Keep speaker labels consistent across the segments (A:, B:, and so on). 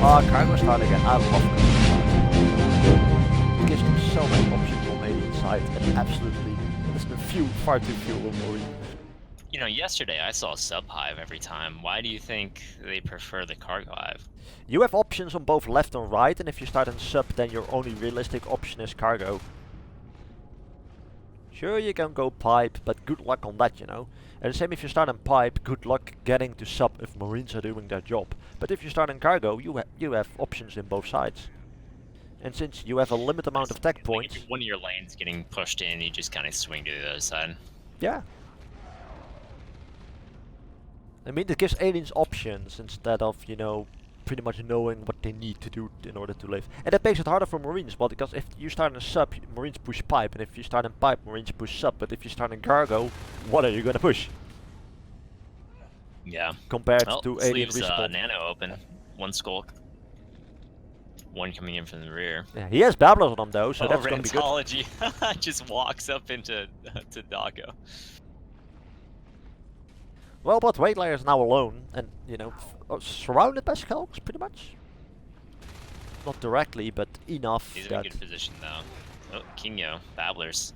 A: Cargo start again. I love cargo start. It gives them so many options on alien side, and absolutely, there's been far too few on Marine.
B: You know, yesterday I saw sub hive every time. Why do you think they prefer the cargo hive?
A: You have options on both left and right, and if you start in sub, then your only realistic option is cargo. Sure, you can go pipe, but good luck on that, you know. And the same if you start in pipe, good luck getting to sub if Marines are doing their job. But if you start in cargo, you have options in both sides. And since you have a limited amount of tech points...
B: If one of your lanes getting pushed in, you just kind of swing to the other side.
A: Yeah. I mean, it gives aliens options instead of, you know, pretty much knowing what they need to do in order to live. And that makes it harder for Marines, well, because if you start in sub, Marines push pipe, and if you start in pipe, Marines push sub, but if you start in cargo, what are you gonna push?
B: Yeah.
A: Compared to alien
B: leaves,
A: respawn.
B: Nano open. One skulk. One coming in from the rear.
A: Yeah, he has babblers on him though, so that's gonna be good.
B: Rantology just walks up into to Doggo.
A: Well, but Wakelagger is now alone, and, you know, surrounded by skulks, pretty much. Not directly, but enough
B: He's in
A: that...
B: a good position, though. Oh, Kingo, Babblers.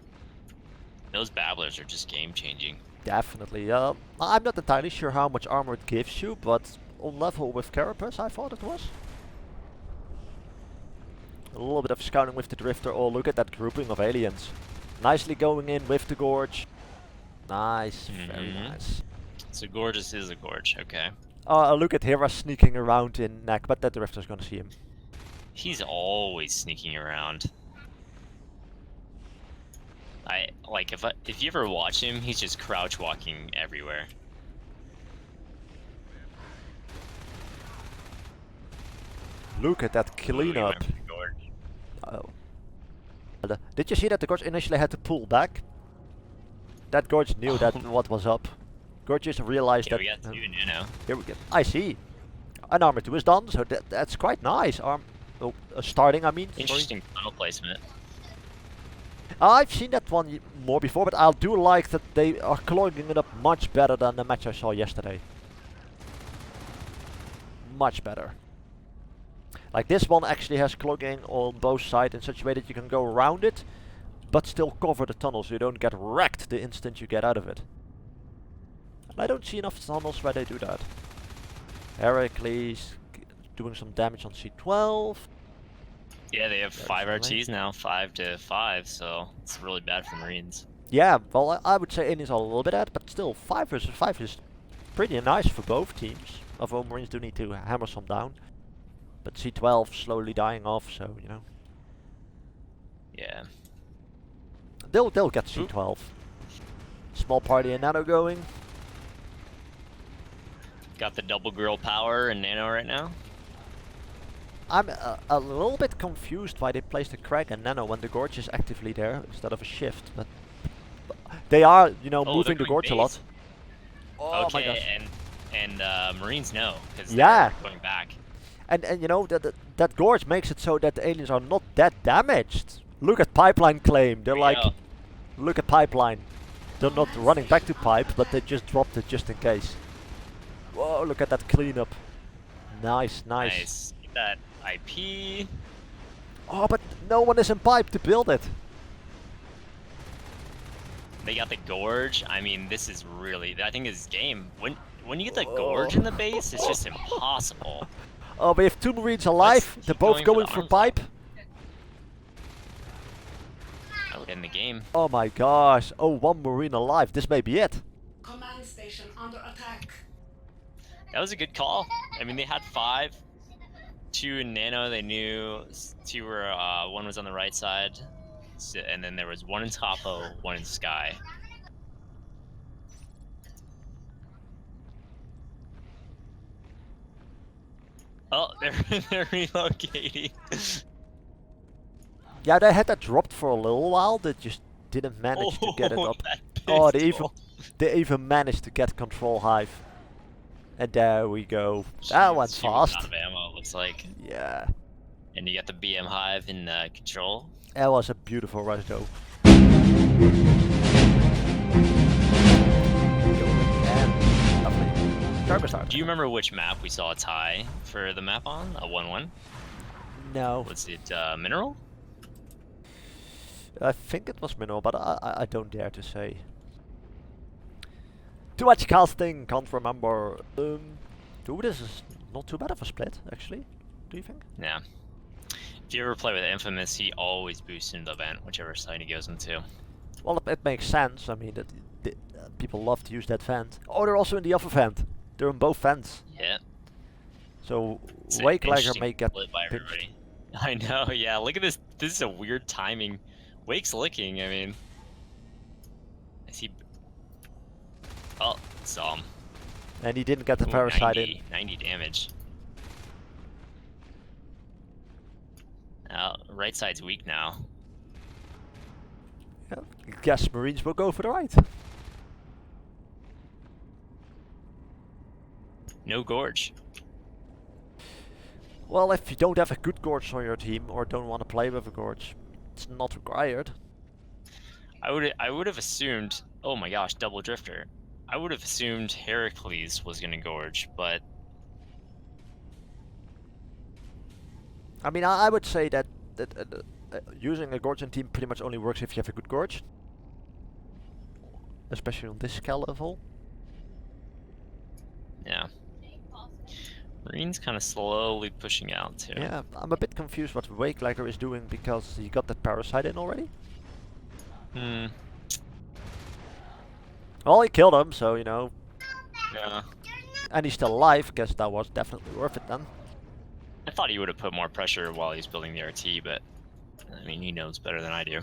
B: Those Babblers are just game-changing.
A: Definitely. I'm not entirely sure how much armor it gives you, but on level with Caperp, I thought it was. A little bit of scouting with the Drifter. Oh, look at that grouping of aliens. Nicely going in with the Gorge. Nice, very nice.
B: So Gorgeous is a Gorge, okay.
A: Look at Hera sneaking around in neck, but that Drifter's gonna see him.
B: He's always sneaking around. If you ever watch him, he's just crouch walking everywhere.
A: Look at that cleanup. Oh. Did you see that the Gorge initially had to pull back? That Gorge knew that what was up. Gorge just realized that...
B: we got two, you know.
A: Here we go. I see. An armor 2 is done, so that's quite nice. Starting, I mean.
B: Interesting tunnel placement.
A: I've seen that one more before, but I do like that they are clogging it up much better than the match I saw yesterday. Much better. Like this one actually has clogging on both sides in such a way that you can go around it, but still cover the tunnel so you don't get wrecked the instant you get out of it. And I don't see enough tunnels where they do that. Herakles doing some damage on C12.
B: Yeah, they have 5 RTs now, 5 to 5, so it's really bad for Marines.
A: Yeah, well, I would say aliens are a little bit at, but still 5 versus 5 is pretty nice for both teams. Although Marines do need to hammer some down. But C12 slowly dying off, so, you know.
B: Yeah.
A: They'll get C12. Small party and Nano going.
B: Got the double grill power in Nano right now.
A: I'm a little bit confused why they placed a Crag and Nano when the Gorge is actively there instead of a shift, but they are, you know, moving the Gorge a lot. Oh
B: okay,
A: my gosh.
B: and Marines know, because
A: they're
B: going back.
A: And you know, that Gorge makes it so that the aliens are not that damaged. Look at Pipeline claim, they're like, look at Pipeline. They're not running back to Pipe, but they just dropped it just in case. Whoa, look at that cleanup. Nice, nice.
B: Nice. Get that IP.
A: Oh, but no one is in Pipe to build it.
B: They got the Gorge. I mean, this is really, I think this game, when you get the Gorge in the base, it's just impossible.
A: Oh, we have 2 Marines alive. They're both going for Pipe.
B: I would end the game.
A: Oh my gosh. Oh, 1 Marine alive. This may be it.
C: Command station under attack.
B: That was a good call. I mean, they had 5. 2 in Nano, they knew. 2 were, 1 was on the right side. So, and then there was 1 in Topo, 1 in Sky. Oh, they're relocating.
A: Yeah, they had that dropped for a little while. They just didn't manage to get it up. Oh, they even managed to get control hive. And there we go. That went fast.
B: Out of ammo, it looks like.
A: Yeah.
B: And you got the BM hive in control.
A: That was a beautiful rush though. Turbo start.
B: Do you remember which map we saw a tie for the map on? A 1-1?
A: No.
B: Was it Mineral?
A: I think it was Mineral, but I don't dare to say. Too much casting, can't remember. Dude, this is not too bad of a split, actually. Do you think?
B: Yeah. If you ever play with Infamous, he always boosts into the vent, whichever side he goes into.
A: Well, it makes sense. I mean, people love to use that vent. Oh, they're also in the other vent. They're in both vents.
B: Yeah.
A: So
B: It's an
A: Wakelagger
B: interesting
A: may get
B: split by
A: pinched.
B: everybody. I know, yeah. Look at this. This is a weird timing. Wake's licking, I mean. Is he... Oh, saw him.
A: And he didn't get the
B: Ooh,
A: parasite
B: 90, 90 damage. Right side's weak now.
A: in. Yeah, guess Marines will go for the right.
B: No Gorge.
A: Well, if you don't have a good Gorge on your team or don't want to play with a Gorge, it's not required.
B: I would have assumed... Oh my gosh, double drifter. I would have assumed Herakles was gonna Gorge, but...
A: I mean, I would say that using a Gorge on team pretty much only works if you have a good Gorge. Especially on this scale level.
B: Yeah. Marine's kind of slowly pushing out too.
A: Yeah, I'm a bit confused what Wakelagger is doing because he got that parasite in already.
B: Hmm.
A: Well, he killed him, so you know.
B: Yeah.
A: And he's still alive. Guess that was definitely worth it then.
B: I thought he would have put more pressure while he's building the RT, but I mean, he knows better than I do.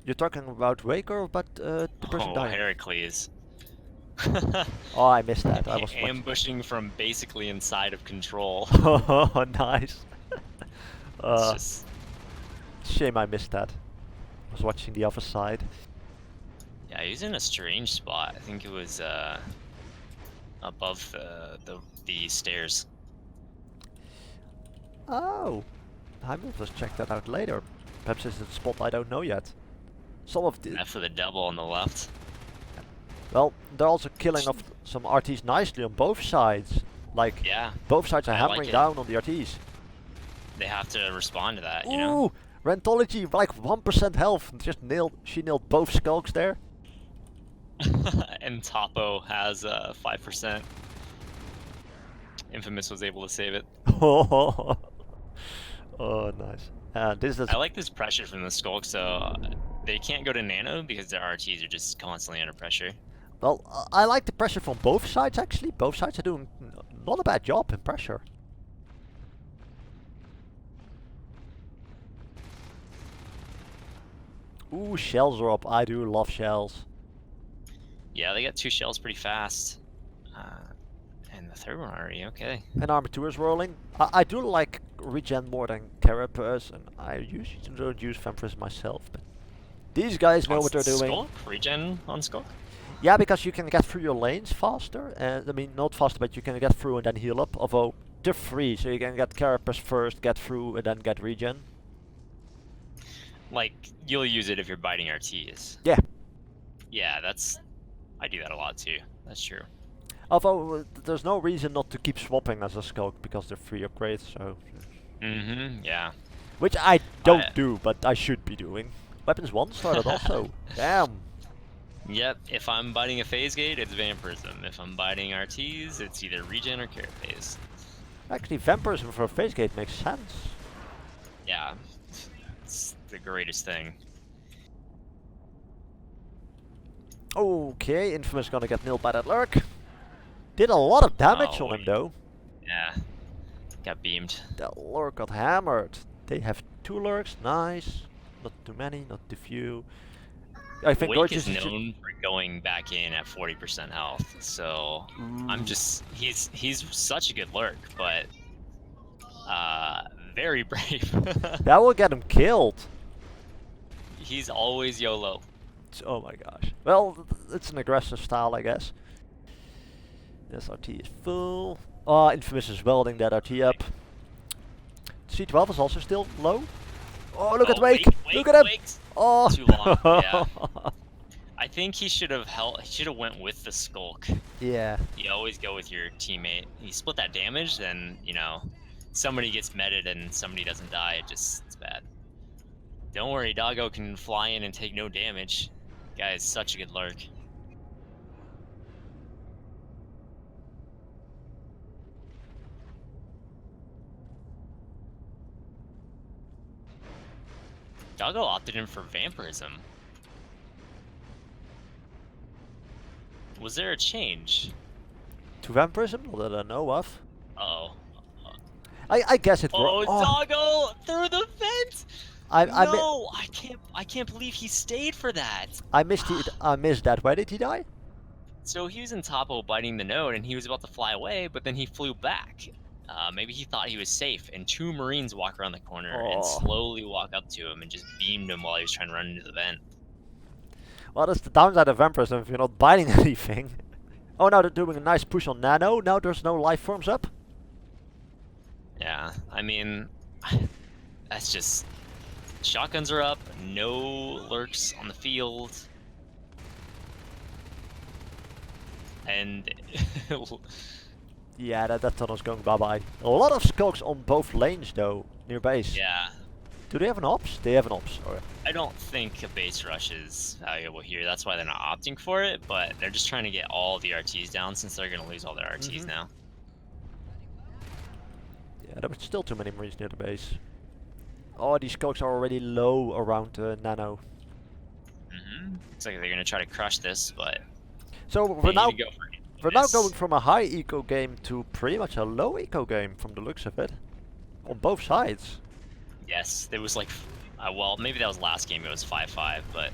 A: You're talking about Wake or about the person
B: Oh,
A: dying?
B: Herakles.
A: Oh, I missed that. I was
B: ambushing from basically inside of control.
A: Oh, nice.
B: It's just...
A: Shame I missed that. I was watching the other side.
B: Yeah, he was in a strange spot. I think it was above the stairs.
A: Oh, I will just check that out later. Perhaps it's a spot I don't know yet. Some of the...
B: F for the double on the left.
A: Well, they're also killing off some RTs nicely on both sides. Like,
B: Yeah,
A: both sides are
B: I like
A: hammering
B: it.
A: down on the RTs.
B: they have to respond to that, you
A: Ooh,
B: know?
A: rantology, like 1% health. Just she nailed both skulks there.
B: And Topo has 5%. Infamous was able to save it.
A: Oh, nice. This is...
B: I like this pressure from the Skulk, so they can't go to Nano because their RTs are just constantly under pressure.
A: Well, I like the pressure from both sides actually. Both sides are doing not a bad job in pressure. Ooh, shells are up. I do love shells.
B: Yeah, they got 2 shells pretty fast. And the third one already, okay.
A: And armor 2 is rolling. I do like regen more than Caperp, and I usually don't use vampires myself. But these guys know what they're doing.
B: Skulk? Regen on Skulk?
A: Yeah, because you can get through your lanes faster. I mean, not faster, but you can get through and then heal up. Although they're free, so you can get Caperp first, get through, and then get regen.
B: Like, you'll use it if you're biting RTs.
A: Yeah.
B: Yeah, I do that a lot too. That's true.
A: Although there's no reason not to keep swapping as a Skulk because they're free upgrades. So.
B: Mm-hmm. Yeah.
A: Which I don't do, but I should be doing. Weapons 1 started also. Damn.
B: Yep. If I'm biting a phase gate, it's vampirism. If I'm biting RTs, it's either regen or carapace.
A: Actually, vampirism for a phase gate makes sense.
B: Yeah. It's the greatest thing.
A: Okay, Infamous gonna get nailed by that lurk. Did a lot of damage on him though.
B: Yeah. Got beamed.
A: That lurk got hammered. They have 2 lurks, nice. Not too many, not too few. I think
B: Wake
A: Gorge
B: is known for going back in at 40% health, so I'm just he's such a good lurk, but very brave.
A: That will get him killed.
B: He's always YOLO.
A: Oh my gosh. Well, it's an aggressive style, I guess. This RT is full. Oh, Infamous is welding that RT up. C12 is also still low. Oh, look at Wake! Look at him!
B: Wake's
A: Oh!
B: too long. Yeah. I think think he should have He should have went with the skulk.
A: Yeah.
B: You always go with your teammate. You split that damage, then you know somebody gets meted and somebody doesn't die. It's bad. Don't worry, Doggo can fly in and take no damage. Guy is such a good lurk. Doggo opted in for vampirism. Was there a change?
A: To vampirism? Not that I know of.
B: Uh-oh.
A: I guess it
B: Oh,
A: was.
B: Doggo through the vent! No, I can't believe he stayed for that.
A: I missed that. Why did he die?
B: So he was in topo biting the node, and he was about to fly away, but then he flew back. Maybe he thought he was safe, and 2 Marines walk around the corner and slowly walk up to him and just beamed him while he was trying to run into the vent.
A: Well, that's the downside of vampirism if you're not biting anything. Oh, now they're doing a nice push on Nano. Now there's no life forms up.
B: Yeah, I mean, that's just... Shotguns are up, no lurks on the field. And...
A: Yeah, that tunnel's going bye-bye. A lot of skulks on both lanes, though, near base.
B: yeah,
A: Do they have an ops? They have an ops. Okay.
B: I don't think a base rush is valuable here. That's why they're not opting for it, but they're just trying to get all the RTs down since they're going to lose all their RTs now.
A: Yeah, there were still too many Marines near the base. Oh, these skulks are already low around Nano.
B: Looks like they're going to try to crush this, but...
A: So
B: they
A: we're now
B: need to go for it.
A: we're now going from a high eco game to pretty much a low eco game from the looks of it. On both sides.
B: Yes, it was like... well, maybe that was last game, it was 5-5, but...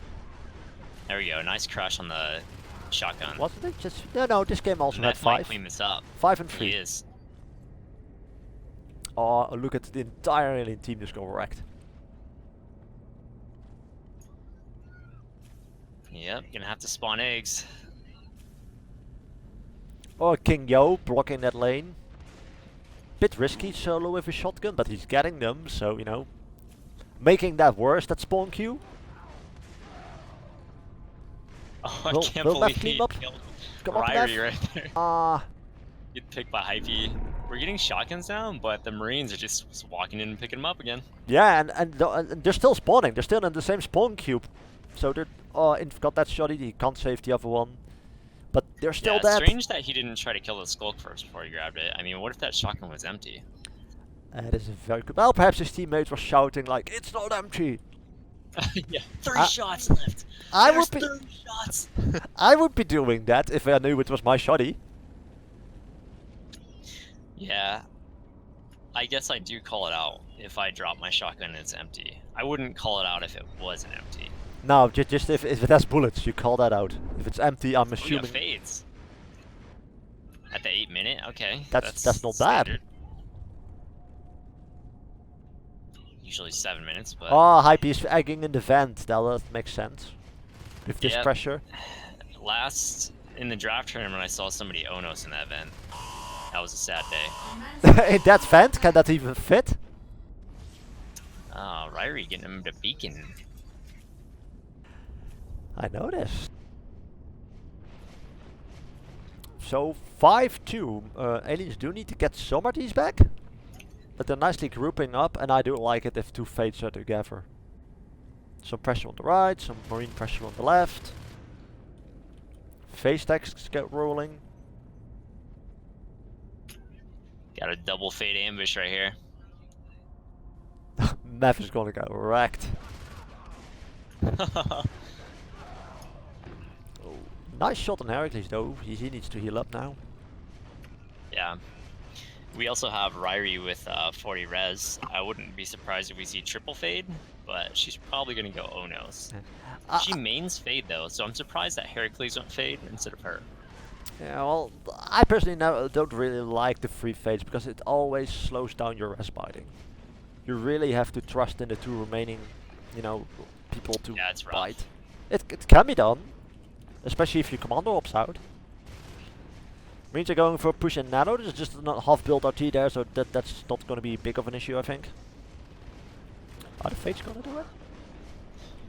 B: There we go, nice crush on the shotgun.
A: Wasn't it just... No, this game also had
B: Meth might
A: 5.
B: clean this up.
A: 5 and
B: He
A: 3.
B: is.
A: Oh, look at the entire alien team just go wrecked.
B: Yep, gonna have to spawn eggs.
A: Oh, King Yo blocking that lane. Bit risky solo with a shotgun, but he's getting them, so, you know. Making that worse, that spawn queue.
B: Oh, I
A: Will
B: can't
A: Meth
B: believe
A: clean
B: he
A: up?
B: killed
A: Come on,
B: Rirey
A: Meth.
B: right there. Get picked by Hypie. We're getting shotguns down, but the Marines are just walking in and picking them up again.
A: Yeah, and they're still spawning. They're still in the same spawn cube. So they're... Oh, Inf got that shotty. He can't save the other one. But they're still
B: Yeah, it's
A: dead.
B: strange that he didn't try to kill the skulk first before he grabbed it. I mean, what if that shotgun was empty?
A: That is a very good... Well, perhaps his teammates were shouting like, "It's not empty!"
B: Yeah, 3 shots left.
A: I
B: There's
A: would be...
B: 30 shots.
A: I would be doing that if I knew it was my shotty.
B: Yeah, I guess I do call it out if I drop my shotgun and it's empty. I wouldn't call it out if it wasn't empty.
A: No, just if it has bullets, you call that out. If it's empty, I'm
B: Oh, yeah,
A: assuming...
B: fades. At the 8-minute, okay.
A: That's not bad.
B: standard. Usually 7 minutes, but...
A: Oh, Hypie is egging in the vent. That makes sense. With this
B: Yep.
A: pressure.
B: Last, in the draft tournament, I saw somebody Onos in that event. That was a sad day.
A: In that vent, can that even fit?
B: Oh, Rirey getting him to beacon.
A: I noticed. So 5-2. Aliens do need to get some of these back. But they're nicely grouping up, and I do like it if 2 fates are together. Some pressure on the right, some marine pressure on the left. Phase stacks get rolling.
B: Got a double fade ambush right here.
A: Meth is gonna get wrecked. Oh, nice shot on Herakles though. He needs to heal up now.
B: Yeah. We also have Rirey with 40 res. I wouldn't be surprised if we see triple fade, but she's probably going to go Onos. She mains fade though, so I'm surprised that Herakles went fade instead of her.
A: Yeah, well, I personally don't really like the free fades because it always slows down your res biting. You really have to trust in the 2 remaining, you know, people to
B: Yeah, it's rough.
A: bite. It can be done, especially if your commando ops out. Means you're going for a push in nano. There's just a half build RT there, so that's not going to be big of an issue, I think. Are the fates going to do it?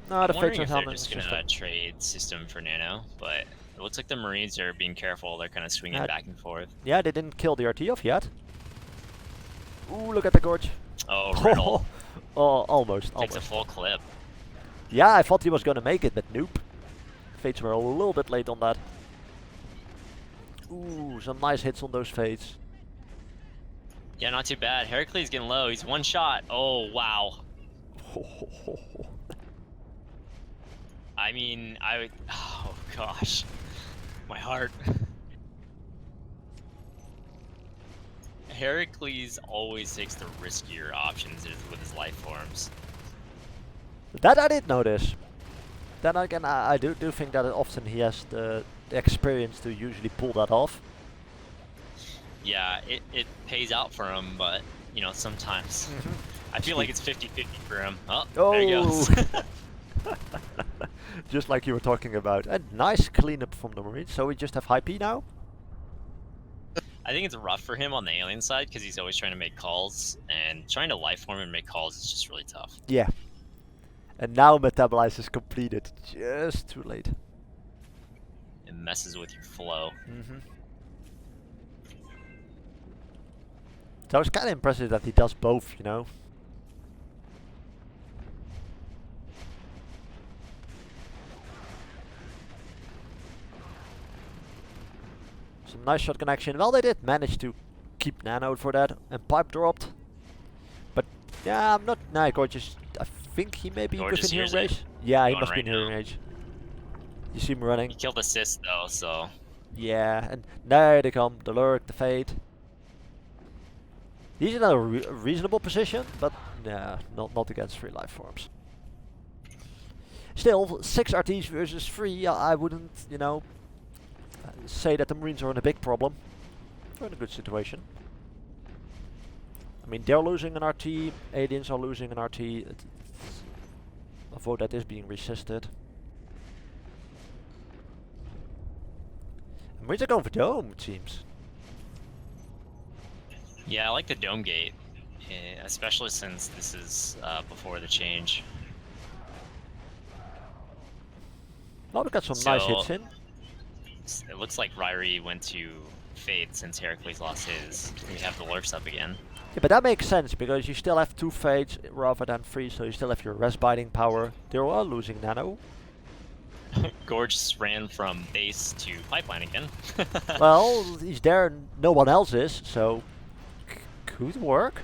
A: No,
B: I'm
A: the
B: wondering
A: Fates are
B: if they're
A: helmet
B: just gonna
A: system.
B: trade system for Nano, but it looks like the Marines are being careful. They're kind of swinging
A: Yeah.
B: back and forth.
A: Yeah, they didn't kill the RT off yet. Ooh, look at the gorge.
B: Oh, Riddle
A: Oh, almost.
B: takes a
A: Almost.
B: full clip.
A: Yeah, I thought he was gonna make it, but nope. Fates were a little bit late on that. Ooh, some nice hits on those Fates.
B: Yeah, not too bad. Herakles getting low. He's one shot. Oh, wow. I mean, I would... Oh, gosh. My heart. Herakles always takes the riskier options with his life forms.
A: That I did notice. Then again, I do think that often he has the experience to usually pull that off.
B: Yeah, it pays out for him, but, you know, sometimes. I feel like it's 50-50 for him. Oh, there he goes.
A: Just like you were talking about. A nice cleanup from the Marines. So we just have Hypie now?
B: I think it's rough for him on the alien side because he's always trying to make calls, and trying to life form and make calls is just really tough.
A: Yeah. And now Metabolize is completed. Just too late.
B: It messes with your flow.
A: So it's kind of impressive that he does both, you know. Some nice shotgun action. Well, they did manage to keep Nano for that, and Pipe dropped. But yeah, I'm not. Nah, Gorgeous. I think he may be
B: Gorgeous
A: within hearing
B: hears it.
A: range. Yeah, he
B: Going
A: must be
B: right
A: in hearing
B: now.
A: range. You see him running.
B: He killed assist though, so
A: Yeah, and there they come. The Lurk, the Fade. He's in a reasonable position, but yeah, not against 3 life forms. Still, 6 RTs versus 3. I wouldn't, you know, say that the Marines are in a big problem. They're in a good situation. I mean, they're losing an RT. Aliens are losing an RT. A vote that is being resisted. Marines are going for dome, it seems.
B: yeah, I like the dome gate, especially since this is before the change.
A: Oh, we got some nice
B: So-
A: hits in.
B: It looks like Rirey went to Fade since Herakles lost his. We have the lurks up again.
A: Yeah, but that makes sense because you still have 2 Fades rather than 3, so you still have your res biting power. They are losing Nano.
B: Gorge ran from base to pipeline again.
A: Well, he's there, no one else is, so could work.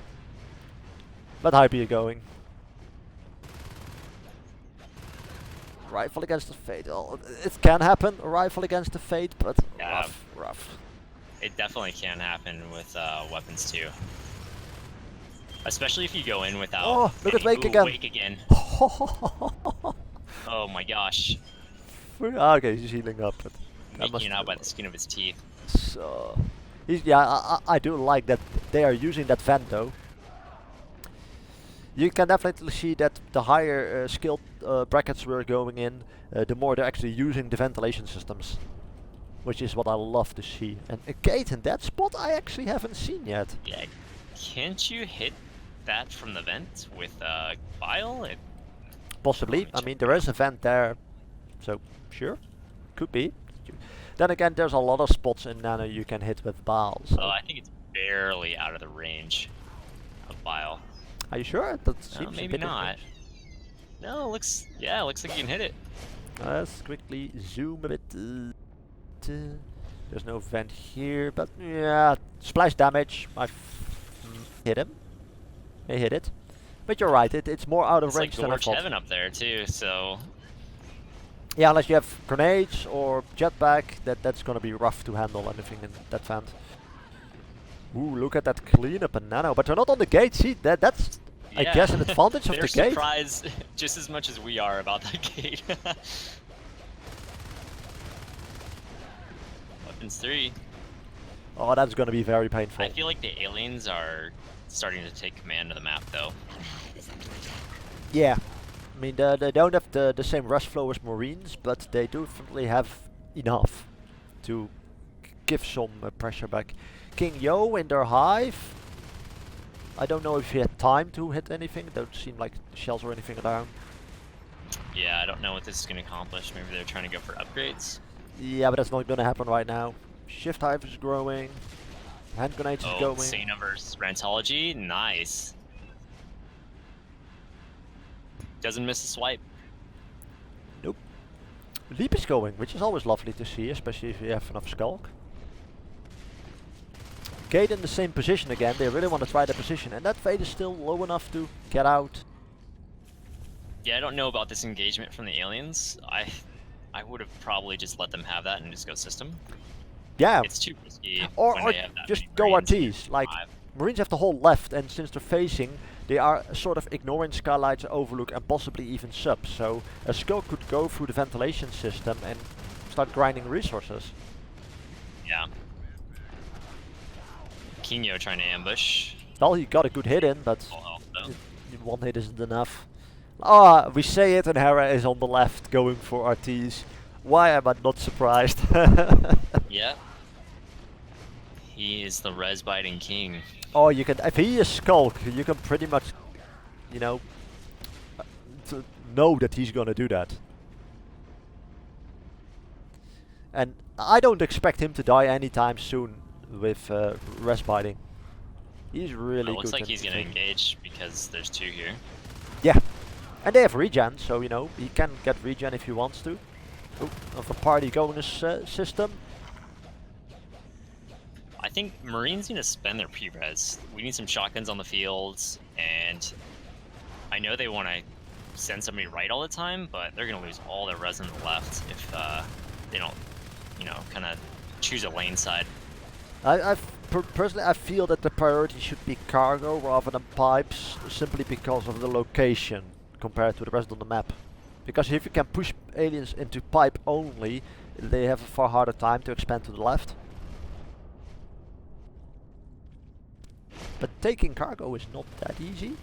A: But Hypie going. Rifle against the Fate. Oh, it can happen, a rifle against the Fate, but
B: Yeah.
A: rough.
B: It definitely can happen with weapons too. Especially if you go in without.
A: Oh, look at
B: any-
A: Wake
B: Ooh,
A: again.
B: Wake again. Oh my gosh.
A: Okay, he's healing up. But that
B: Making
A: must
B: it out by the skin of his teeth.
A: So, yeah, I do like that they are using that vent though. You can definitely see that the higher skill brackets we're going in, the more they're actually using the ventilation systems. Which is what I love to see. And a gate in that spot I actually haven't seen yet.
B: Yeah. Can't you hit that from the vent with bile?
A: Possibly.
B: Let me
A: I
B: check
A: mean, there is a vent there. So, sure. Could be. Then again, there's a lot of spots in Nano you can hit with bile. So.
B: Oh, I think it's barely out of the range of bile.
A: Are you sure? That seems a
B: maybe
A: bit
B: not. No, looks like you can hit it.
A: Let's quickly zoom a bit. There's no vent here, but yeah, splash damage. I hit him. I hit it. But you're right, it's more out of
B: It's
A: range
B: like
A: than I
B: Gorge
A: thought.
B: Heaven up there too, so
A: Yeah, unless you have grenades or jetpack, that's gonna be rough to handle anything in that vent. Ooh, look at that cleanup and Nano, but they're not on the gate. See, that's I
B: yeah.
A: guess an advantage of
B: They're
A: the gate.
B: surprised just as much as we are about that gate. Weapons 3.
A: Oh, that's gonna be very painful.
B: I feel like the aliens are starting to take command of the map though.
A: Yeah, I mean they don't have the same rush flow as Marines, but they definitely have enough to give some pressure back. King Yo in their hive. I don't know if he had time to hit anything. Don't seem like shells or anything around.
B: Yeah, I don't know what this is going to accomplish. Maybe they're trying to go for upgrades.
A: Yeah, but that's not gonna happen right now. Shift Hive is growing. Hand grenades is going.
B: Sana versus rantology. Nice. Doesn't miss a swipe.
A: Nope. Leap is going, which is always lovely to see, especially if you have enough Skulk. Gate in the same position again. They really want to try the position, and that fade is still low enough to get out.
B: Yeah, I don't know about this engagement from the aliens. I would have probably just let them have that and just go system.
A: Yeah.
B: It's too risky.
A: Or
B: when they have that
A: just
B: many
A: go
B: Marines
A: RTs. Like, Marines have the whole left, and since they're facing, they are sort of ignoring Skylights, Overlook, and possibly even Sub. So a Skull could go through the ventilation system and start grinding resources.
B: Yeah. Kinyo trying to ambush.
A: Well, he got a good hit in, but
B: Full health, though.
A: one hit isn't enough. Ah, we say it, and Hera is on the left going for RTs. Why am I not surprised?
B: Yeah. He is the res biting king.
A: Oh, you can. If he is Skulk, you can pretty much, you know, know that he's gonna do that. And I don't expect him to die anytime soon with res biting. He's really good.
B: Looks like he's gonna engage because there's two here.
A: Yeah, and they have regen, so you know he can get regen if he wants to. Oh, of a party going this system.
B: I think Marines need to spend their pre-res. We need some shotguns on the fields, and I know they want to send somebody right all the time, but they're gonna lose all their res on the left if they don't, you know, kind of choose a lane side.
A: Personally, I feel that the priority should be cargo rather than pipes, simply because of the location compared to the rest of the map. Because if you can push aliens into pipe only, they have a far harder time to expand to the left. But taking cargo is not that easy.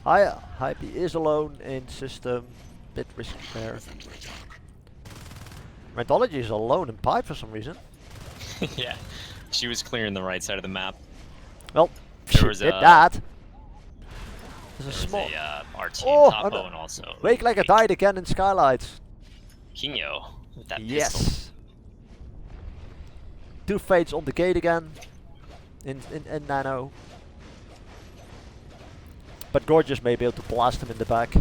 A: Hypie is alone in system, bit risky there. Rantology is alone in pipe for some reason.
B: Yeah, she was clearing the right side of the map.
A: Well,
B: There was
A: did
B: a-
A: that. There's a
B: There
A: small.
B: was a RT
A: Oh,
B: Topo and also
A: Wakelagger died again in Skylights.
B: Kinyo with that pistol.
A: Yes. Two fades on the gate again. In Nano. But Gorgeous may be able to blast him in the back.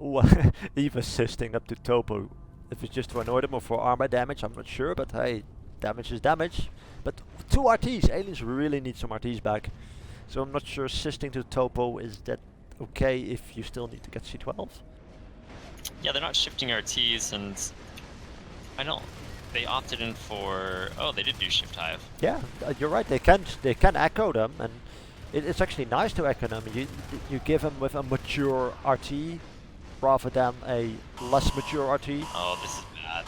A: Ooh, Eve assisting up to Topo. If it's just to annoy them or for armor damage, I'm not sure, but hey, damage is damage. But two RTs, aliens really need some RTs back. So I'm not sure assisting to Topo is that okay if you still need to get C12.
B: Yeah, they're not shifting RTs, and I know they opted in for. Oh, they did do shift hive.
A: Yeah, you're right. They can echo them, and it's actually nice to echo them. You give them with a mature RT rather than a less mature RT.
B: Oh, this is bad.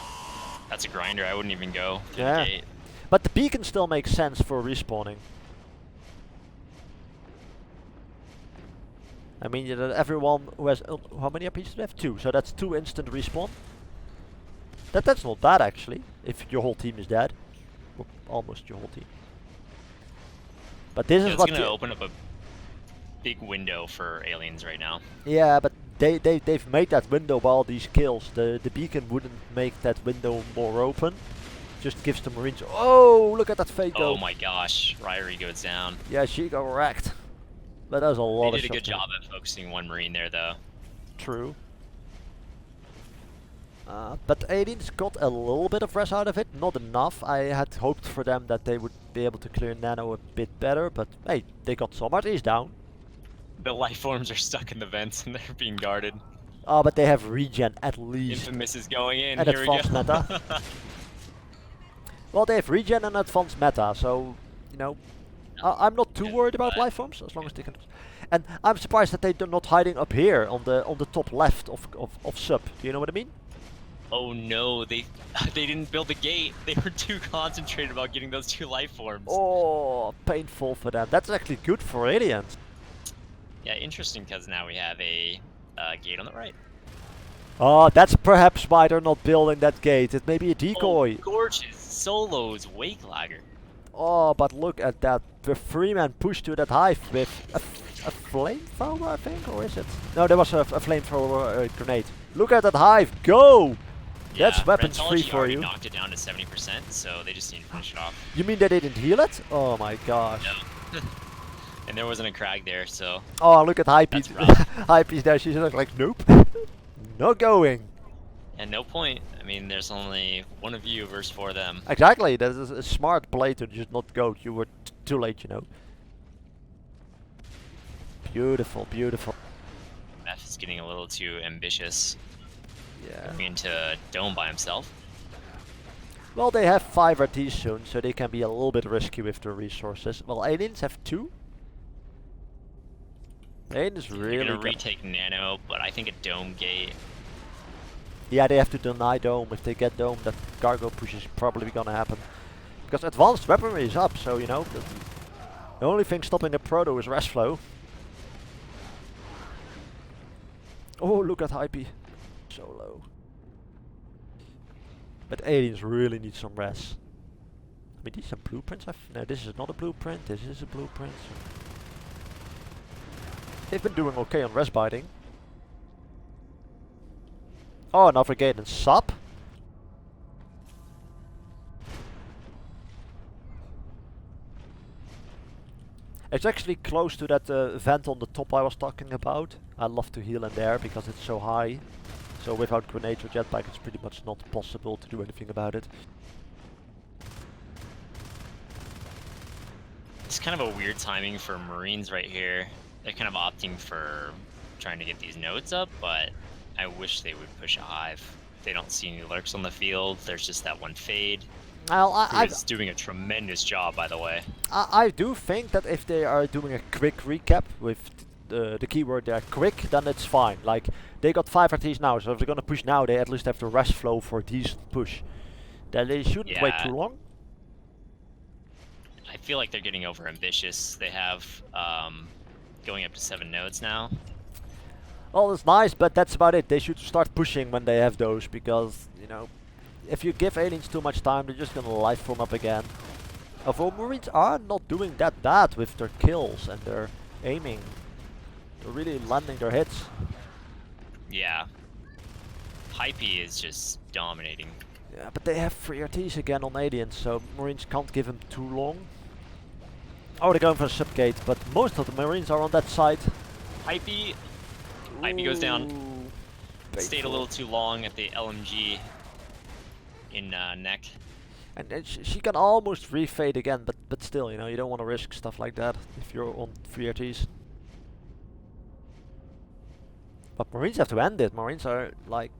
B: That's a grinder. I wouldn't even go through
A: Yeah.
B: the gate.
A: But the beacon still makes sense for respawning. I mean, everyone who has how many RPs do they have? 2. So that's 2 instant respawn. That's not bad actually, if your whole team is dead, or almost your whole team. But this is
B: It's
A: what
B: gonna open up a big window for aliens right now.
A: Yeah, but they've made that window by all these kills. The beacon wouldn't make that window more open. Just gives the Marines. Oh, look at that fake go.
B: Oh my gosh, Rirey goes down.
A: Yeah, she got wrecked. But that was a lot
B: They
A: of
B: did a good
A: shots.
B: job at focusing one Marine there, though.
A: True. But aliens got a little bit of res out of it, not enough. I had hoped for them that they would be able to clear Nano a bit better, but hey, they got some RTs down.
B: The life forms are stuck in the vents and they're being guarded.
A: Oh, but they have regen at least.
B: Infamous is going in.
A: And
B: Here we
A: advanced
B: go.
A: meta. Well, they have regen and advanced meta, so you know, I'm not too worried about life forms as long as they can. And I'm surprised that they're not hiding up here on the top left of sub. Do you know what I mean?
B: Oh no, they didn't build the gate. They were too concentrated about getting those 2 life forms.
A: Oh, painful for them. That's actually good for aliens.
B: Yeah, interesting because now we have a gate on the right.
A: Oh, that's perhaps why they're not building that gate. It may be a decoy.
B: Oh, gorgeous solos, Wakelagger.
A: Oh, but look at that. The 3-man push to that hive with a flamethrower, I think, or is it? No, there was a flamethrower grenade. Look at that hive, go!
B: Yeah,
A: That's weapons free
B: Rantology
A: for
B: already
A: you.
B: knocked it down to 70%, so they just need to finish it off.
A: You mean they didn't heal it? Oh my gosh.
B: No. And there wasn't a crag there, so...
A: Oh, look at Hypie.
B: That's rough.
A: Hypie's there, she's like, nope. Not going.
B: And no point. I mean, there's only 1 of you versus 4 of them.
A: Exactly, that is a smart play to just not go. You were too late, you know. Beautiful, beautiful.
B: Meph is getting a little too ambitious.
A: Yeah.
B: Going into Dome by himself.
A: Well, they have 5 RTs soon, so they can be a little bit risky with their resources. Well, aliens have 2. Aliens really
B: They're gonna
A: got-
B: retake Nano, but I think a Dome gate.
A: Yeah, they have to deny Dome. If they get Dome, that cargo push is probably gonna happen. Because advanced weaponry is up, so you know, the only thing stopping a proto is rest flow. Oh, look at Hypie. So low. But aliens really need some res. I mean, these are blueprints. No, this is not a blueprint. This is a blueprint. They've been doing okay on res biting. Oh, another gate and sub. It's actually close to that vent on the top I was talking about. I love to heal in there because it's so high. So without grenades or jetpack it's pretty much not possible to do anything about it.
B: It's kind of a weird timing for Marines right here. They're kind of opting for trying to get these nodes up, but I wish they would push a hive. They don't see any lurks on the field. There's just that one fade.
A: Well,
B: Who's doing a tremendous job, by the way.
A: I do think that if they are doing a quick recap with the keyword there, quick, then it's fine. Like, they got 5 RTs now, so if they're gonna push now, they at least have the rest flow for a decent push. Then they shouldn't wait
B: Yeah.
A: too long.
B: I feel like they're getting over ambitious. They have going up to 7 nodes now.
A: Well, it's nice, but that's about it. They should start pushing when they have those, because, you know, if you give aliens too much time, they're just gonna life form up again. Although Marines are not doing that bad with their kills and their aiming. They're really landing their hits.
B: Yeah. Hypie is just dominating.
A: Yeah, but they have 3 RTs again on aliens, so Marines can't give them too long. Oh, they're going for a subgate, but most of the Marines are on that side.
B: Hypie goes down.
A: Ooh,
B: Stayed a
A: painful.
B: little too long at the LMG in neck.
A: And then she can almost refade again, but still, you know, you don't want to risk stuff like that if you're on 3 RTs. But Marines have to end it. Marines are like,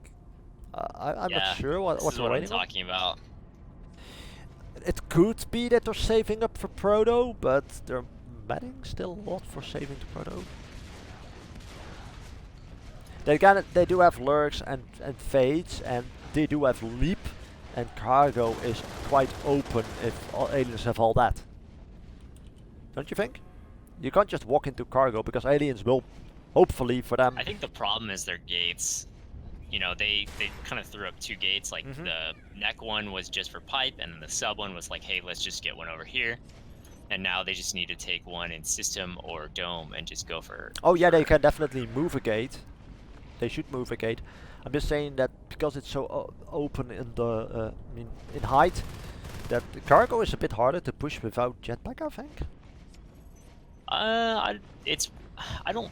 A: I'm not sure what
B: this is
A: they're
B: what I'm
A: waiting on.
B: talking about.
A: It could be that they're saving up for Proto, but they're betting still a lot for saving to Proto. They do have lurks and fades, and they do have leap, and cargo is quite open if aliens have all that. Don't you think? You can't just walk into cargo because aliens will, hopefully for them.
B: I think the problem is their gates. You know, they kind of threw up 2 gates. Like the neck one was just for pipe, and then the sub one was like, hey, let's just get one over here. And now they just need to take one in system or dome and just go for.
A: Oh yeah, they can definitely move a gate. They should move a gate. I'm just saying that because it's so open in the, I mean, in height, that the cargo is a bit harder to push without jetpack, I think.
B: I don't.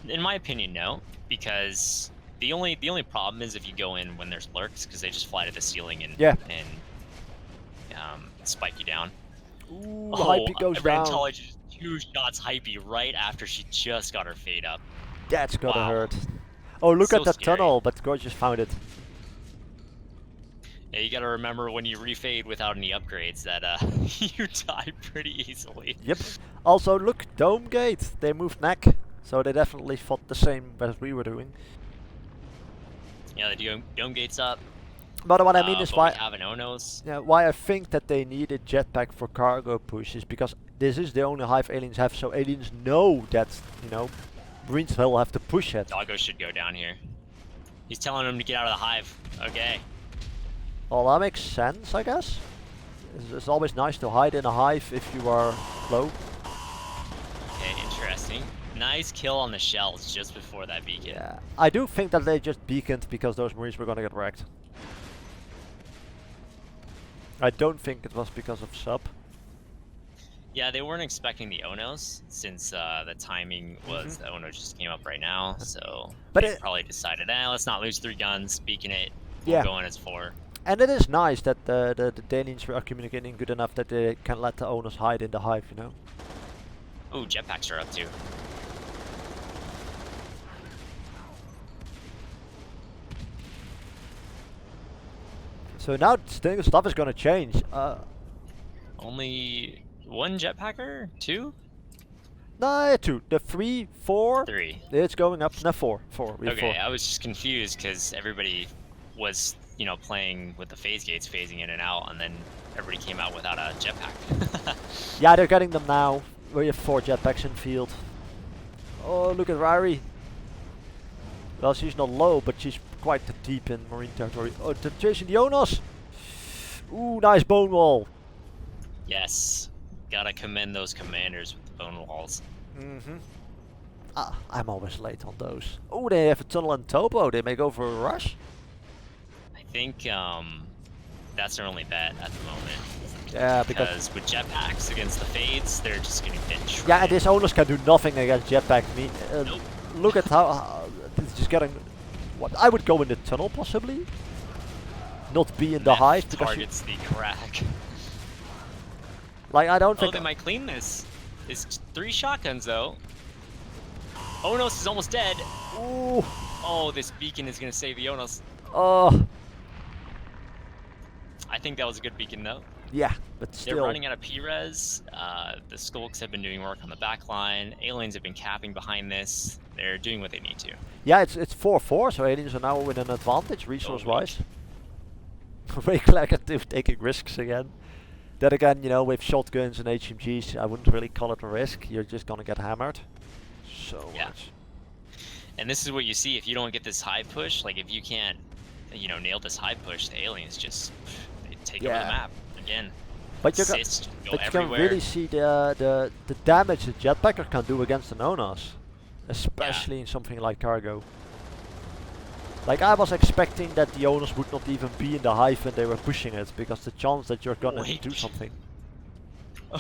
B: In my opinion, no, because the only problem is if you go in when there's lurks, because they just fly to the ceiling and spike you down.
A: Ooh,
B: Oh,
A: Hypie goes down.
B: Rantology just 2 shots Hypie right after she just got her fade up.
A: That's gonna
B: Wow.
A: hurt. Oh, look
B: So
A: at that
B: scary.
A: tunnel, but Gorge just found it.
B: Yeah, you gotta remember when you refade without any upgrades that you die pretty easily.
A: Yep. Also, look, Dome Gate. They moved neck, so they definitely fought the same as we were doing.
B: Yeah, the dome gate's up.
A: But what I mean is
B: but
A: why.
B: we have an Onos.
A: Yeah, why I think that they needed jetpack for cargo push is because this is the only hive aliens have, so aliens know that, you know, Marines will have to push it.
B: Doggo should go down here. He's telling him to get out of the hive. Okay.
A: Well, that makes sense, I guess. It's always nice to hide in a hive if you are low.
B: Okay, interesting. Nice kill on the shells just before that beacon.
A: Yeah, I do think that they just beaconed because those Marines were gonna get wrecked. I don't think it was because of sub.
B: Yeah, they weren't expecting the Onos since the timing was the Ono just came up right now, so
A: But
B: they probably decided, let's not lose 3 guns, beacon it,
A: Yeah.
B: we'll go in as 4.
A: And it is nice that the Danians are communicating good enough that they can let the owners hide in the hive, you know.
B: Ooh, jetpacks are up too.
A: So now stuff is gonna change.
B: Only 1 jetpacker? 2?
A: No, 2. The 3, 4.
B: 3.
A: It's going up. No, 4. 4. We have
B: Okay,
A: 4.
B: I was just confused because everybody was, you know, playing with the phase gates, phasing in and out, and then everybody came out without a jetpack.
A: Yeah, they're getting them now. We have 4 jetpacks in field. Oh, look at Rirey. Well, she's not low, but she's quite deep in Marine territory. Oh, they're chasing the Onos. Ooh, nice bone wall.
B: Yes, gotta commend those commanders with the bone walls.
A: I'm always late on those. Oh, they have a tunnel and topo. They may go for a rush.
B: I think that's their only bet at the moment.
A: Yeah,
B: Because with jetpacks against the fades, they're just getting shredded.
A: yeah, and these owners can do nothing against jetpack. I mean,
B: Nope.
A: look at how it's just getting. What I would go in the tunnel possibly, not be in the hive because
B: targets the crack.
A: like I don't
B: Oh,
A: think.
B: they might clean this. It's 3 shotguns though. Onos is almost dead.
A: Ooh,
B: Oh, this beacon is gonna save the Onos.
A: oh,
B: I think that was a good beacon though.
A: yeah, but
B: They're
A: still.
B: running out of P-res. The Skulks have been doing work on the back line. Aliens have been capping behind this. They're doing what they need to.
A: Yeah, it's 4-4, so aliens are now with an advantage resource-wise. Wakelagger taking risks again. Then again, you know, with shotguns and HMGs, I wouldn't really call it a risk. You're just gonna get hammered. So
B: Yeah.
A: much.
B: And this is what you see if you don't get this high push. Like if you can't, you know, nail this high push, the aliens just they take over the
A: Yeah.
B: map again.
A: But you,
B: Assist, go
A: but you can
B: everywhere.
A: really see the damage the jetpacker can do against the Nonas. Especially in something like cargo. Like I was expecting that the owners would not even be in the hive when they were pushing it, because the chance that you're gonna
B: Wait.
A: do something.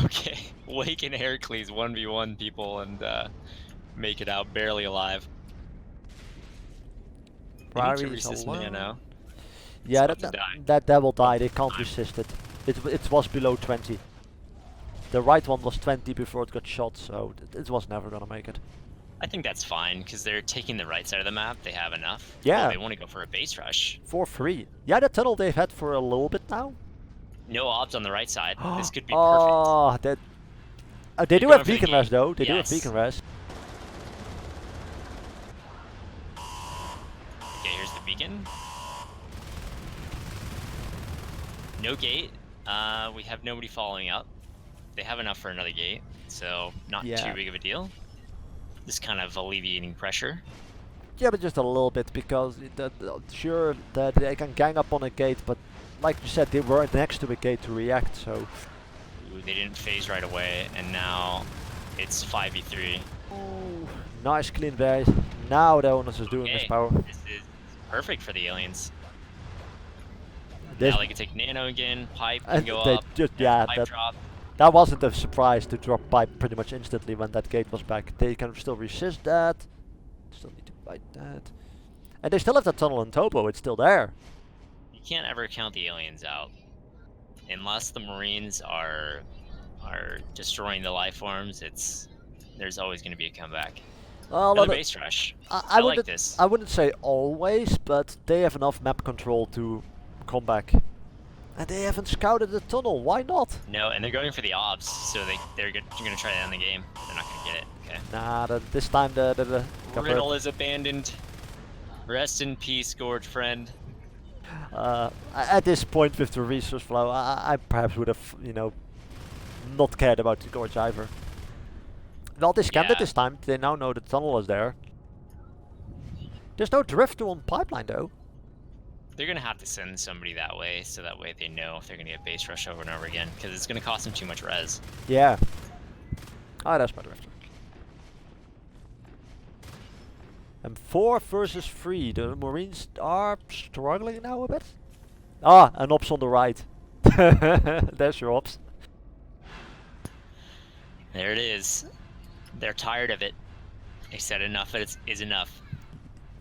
B: Okay, Wake and Heracles 1v1 people and make it out barely alive. They need to
A: Rirey's
B: resist
A: alone.
B: Nano.
A: Yeah,
B: about to die.
A: that will die. They can't resist it. It was below 20. The right one was 20 before it got shot, so it was never gonna make it.
B: I think that's fine because they're taking the right side of the map. They have enough.
A: Yeah.
B: Oh, they want to go for a base rush.
A: 4-3. Yeah, the tunnel they've had for a little bit now.
B: No obs on the right side. This could be perfect.
A: Oh, that. They do
B: going
A: have
B: for the
A: beacon
B: gate.
A: res though. They do have
B: Yes.
A: beacon res.
B: Okay, here's the beacon. No gate. We have nobody following up. They have enough for another gate, so not
A: Yeah.
B: too big of a deal. Just kind of alleviating pressure.
A: Yeah, but just a little bit, because sure that they can gang up on a gate, but like you said, they were next to a gate to react. So.
B: Ooh, they didn't phase right away, and now it's 5v3.
A: Ooh, nice clean base. Now the owners is doing this
B: Okay,
A: power.
B: this is perfect for the aliens.
A: This
B: Now they can take Nano again, Pipe can
A: and
B: go
A: they
B: up,
A: just
B: there's
A: yeah,
B: Pipe drop.
A: that wasn't a surprise to drop pipe pretty much instantly when that gate was back. They can still resist that. Still need to fight that. And they still have that tunnel and topo. It's still there.
B: You can't ever count the aliens out. Unless the Marines are destroying the life forms, there's always going to be a comeback.
A: Well,
B: Another base rush.
A: I
B: like
A: wouldn't.
B: this.
A: I wouldn't say always, but they have enough map control to come back. And they haven't scouted the tunnel. Why not?
B: No, and they're going for the obs, so they're going to try to end the game. They're not going to get it. Okay.
A: Nah, this time the Caperp.
B: Riddle is abandoned. Rest in peace, Gorge friend.
A: At this point with the resource flow, I perhaps would have, you know, not cared about the gorge either. Well, they scanned it this time. They now know the tunnel is there. There's no drift on pipeline though.
B: They're gonna have to send somebody that way, so that way they know if they're gonna get base rush over and over again, because it's gonna cost them too much res.
A: Yeah. Ah, that's my drifter. And 4 versus 3. The Marines are struggling now a bit. Ah, an ops on the right. There's your ops.
B: There it is. They're tired of it. They said enough is enough.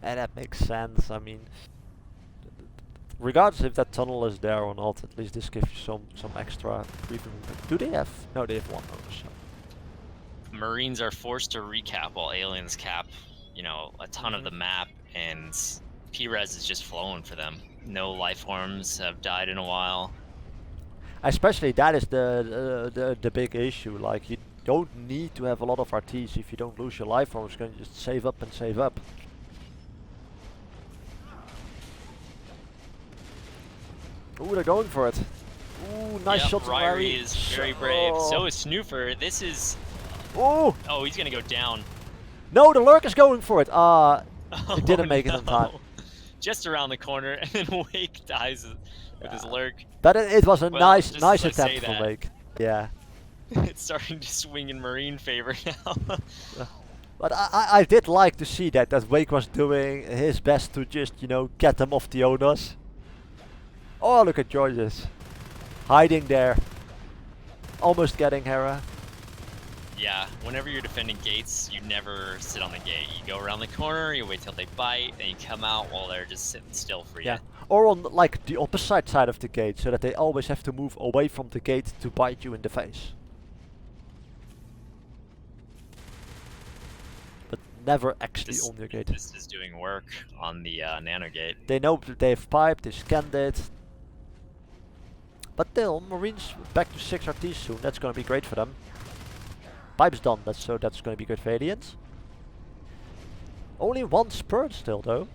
A: And that makes sense. I mean, regardless if that tunnel is there or not, at least this gives you some extra breathing room. Do they have? No, they have 1 owner. So.
B: Marines are forced to recap while aliens cap, you know, a ton of the map, and P-res is just flowing for them. No life forms have died in a while.
A: Especially that is the big issue. Like, you don't need to have a lot of RTs if you don't lose your life forms. You can just save up and save up. Ooh, they're going for it. Ooh, nice shot from
B: Rirey
A: Rirey.
B: is very brave. So is Snoofer. This is...
A: Oh!
B: Oh, he's gonna go down.
A: No, the lurk is going for it. It didn't
B: Oh,
A: make it in time.
B: Just around the corner, and then Wake dies with his lurk.
A: But it was a
B: Well,
A: nice
B: just as I say
A: attempt from
B: that.
A: Wake. Yeah.
B: It's starting to swing in Marine favor now.
A: But I did like to see that Wake was doing his best to just, you know, get them off the owners. Oh, look at Georges. Hiding there. Almost getting Hera.
B: Yeah, whenever you're defending gates, you never sit on the gate. You go around the corner, you wait till they bite, then you come out while they're just sitting still for you.
A: Yeah. Or on like the opposite side of the gate, so that they always have to move away from the gate to bite you in the face. But never actually on the gate.
B: This is doing work on the nano gate.
A: They know that they've piped, they scanned it. But still, Marines back to 6 RTs soon. That's gonna be great for them. Pipe's done, so that's gonna be good for aliens. Only 1 spurt still though.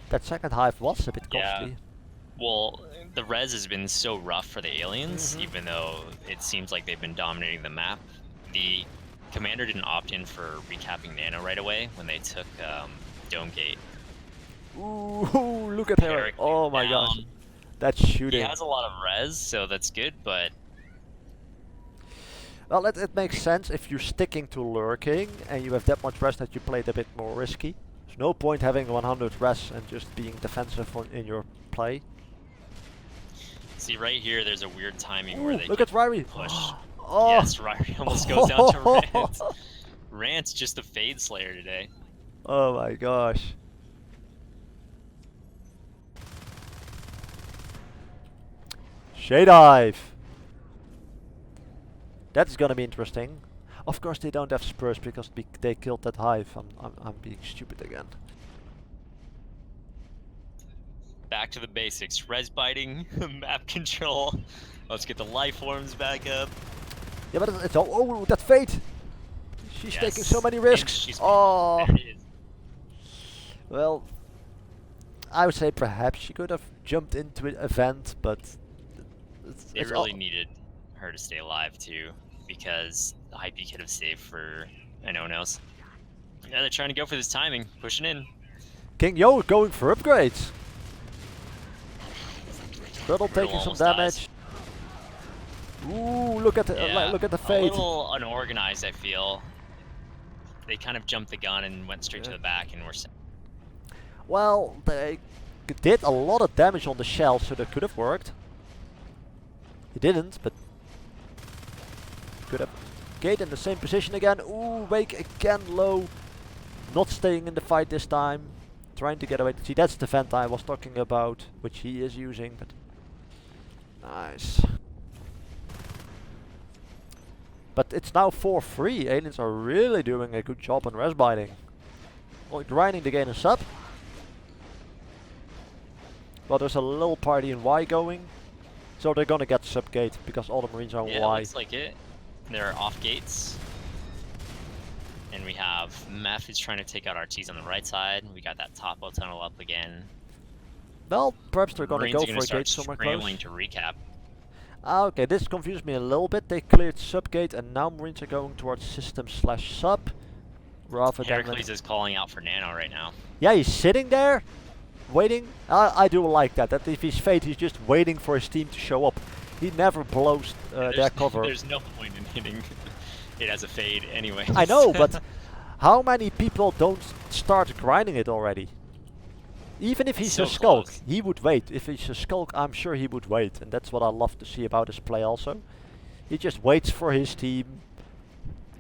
A: That second hive was a bit costly.
B: Yeah. Well, the res has been so rough for the aliens, even though it seems like they've been dominating the map. The commander didn't opt in for recapping nano right away when they took Dome Gate.
A: Ooh, look at her! Oh my gosh, that's shooting.
B: He has a lot of res, so that's good, but...
A: Well, it makes sense if you're sticking to lurking and you have that much res that you played a bit more risky. There's no point having 100 res and just being defensive in your play.
B: See, right here, there's a weird timing
A: Ooh,
B: where they
A: look at Rirey.
B: push.
A: Oh.
B: Yes, Rirey almost goes down to Rant. Rant's just a Fade Slayer today.
A: Oh my gosh. Shade Dive. That's gonna be interesting. Of course they don't have spurs because they killed that hive. I'm being stupid again.
B: Back to the basics. Res biting, map control. Let's get the life forms back up.
A: Yeah, but it's all. Oh, that fate! She's taking so many risks. Oh.
B: There it is.
A: Well, I would say perhaps she could have jumped into an event, but
B: They really needed her to stay alive too, because the Hypie could have saved for an Onos. Yeah, they're trying to go for this timing, pushing in.
A: King Yo going for upgrades. Riddle taking some damage. Ooh, look at the look at the fate.
B: A little unorganized, I feel. They kind of jumped the gun and went straight to the back, and we're.
A: Well, they did a lot of damage on the shell, so that could have worked. It didn't, but could have. Gate in the same position again. Ooh, Wake again low. Not staying in the fight this time. Trying to get away. See, that's the vent I was talking about, which he is using, but nice. But it's now 4-3. Aliens are really doing a good job on res biting. Only grinding the gain a sub. Well, there's a little party in Y going. So they're gonna get sub gate because all the Marines are on
B: Yeah,
A: Y.
B: looks like it. They're off gates. And And we have Meph who's trying to take out RTs on the right side. We got that topo tunnel up again.
A: Well, perhaps they're gonna
B: Marines
A: go
B: are gonna
A: for a
B: start
A: gate somewhere
B: scrambling
A: close.
B: to recap.
A: Ah, okay, this confused me a little bit. They cleared subgate and now Marines are going towards system/sub. Rather than...
B: Herakles is calling out for Nano right now.
A: Yeah, he's sitting there, waiting. I do like that. That if he's Fate, he's just waiting for his team to show up. He never blows their cover.
B: There's no point in hitting it as a fade anyway.
A: I know, but how many people don't start grinding it already? Even if he's
B: So
A: a skulk,
B: close.
A: he would wait. If he's a skulk, I'm sure he would wait. And that's what I love to see about his play also. He just waits for his team,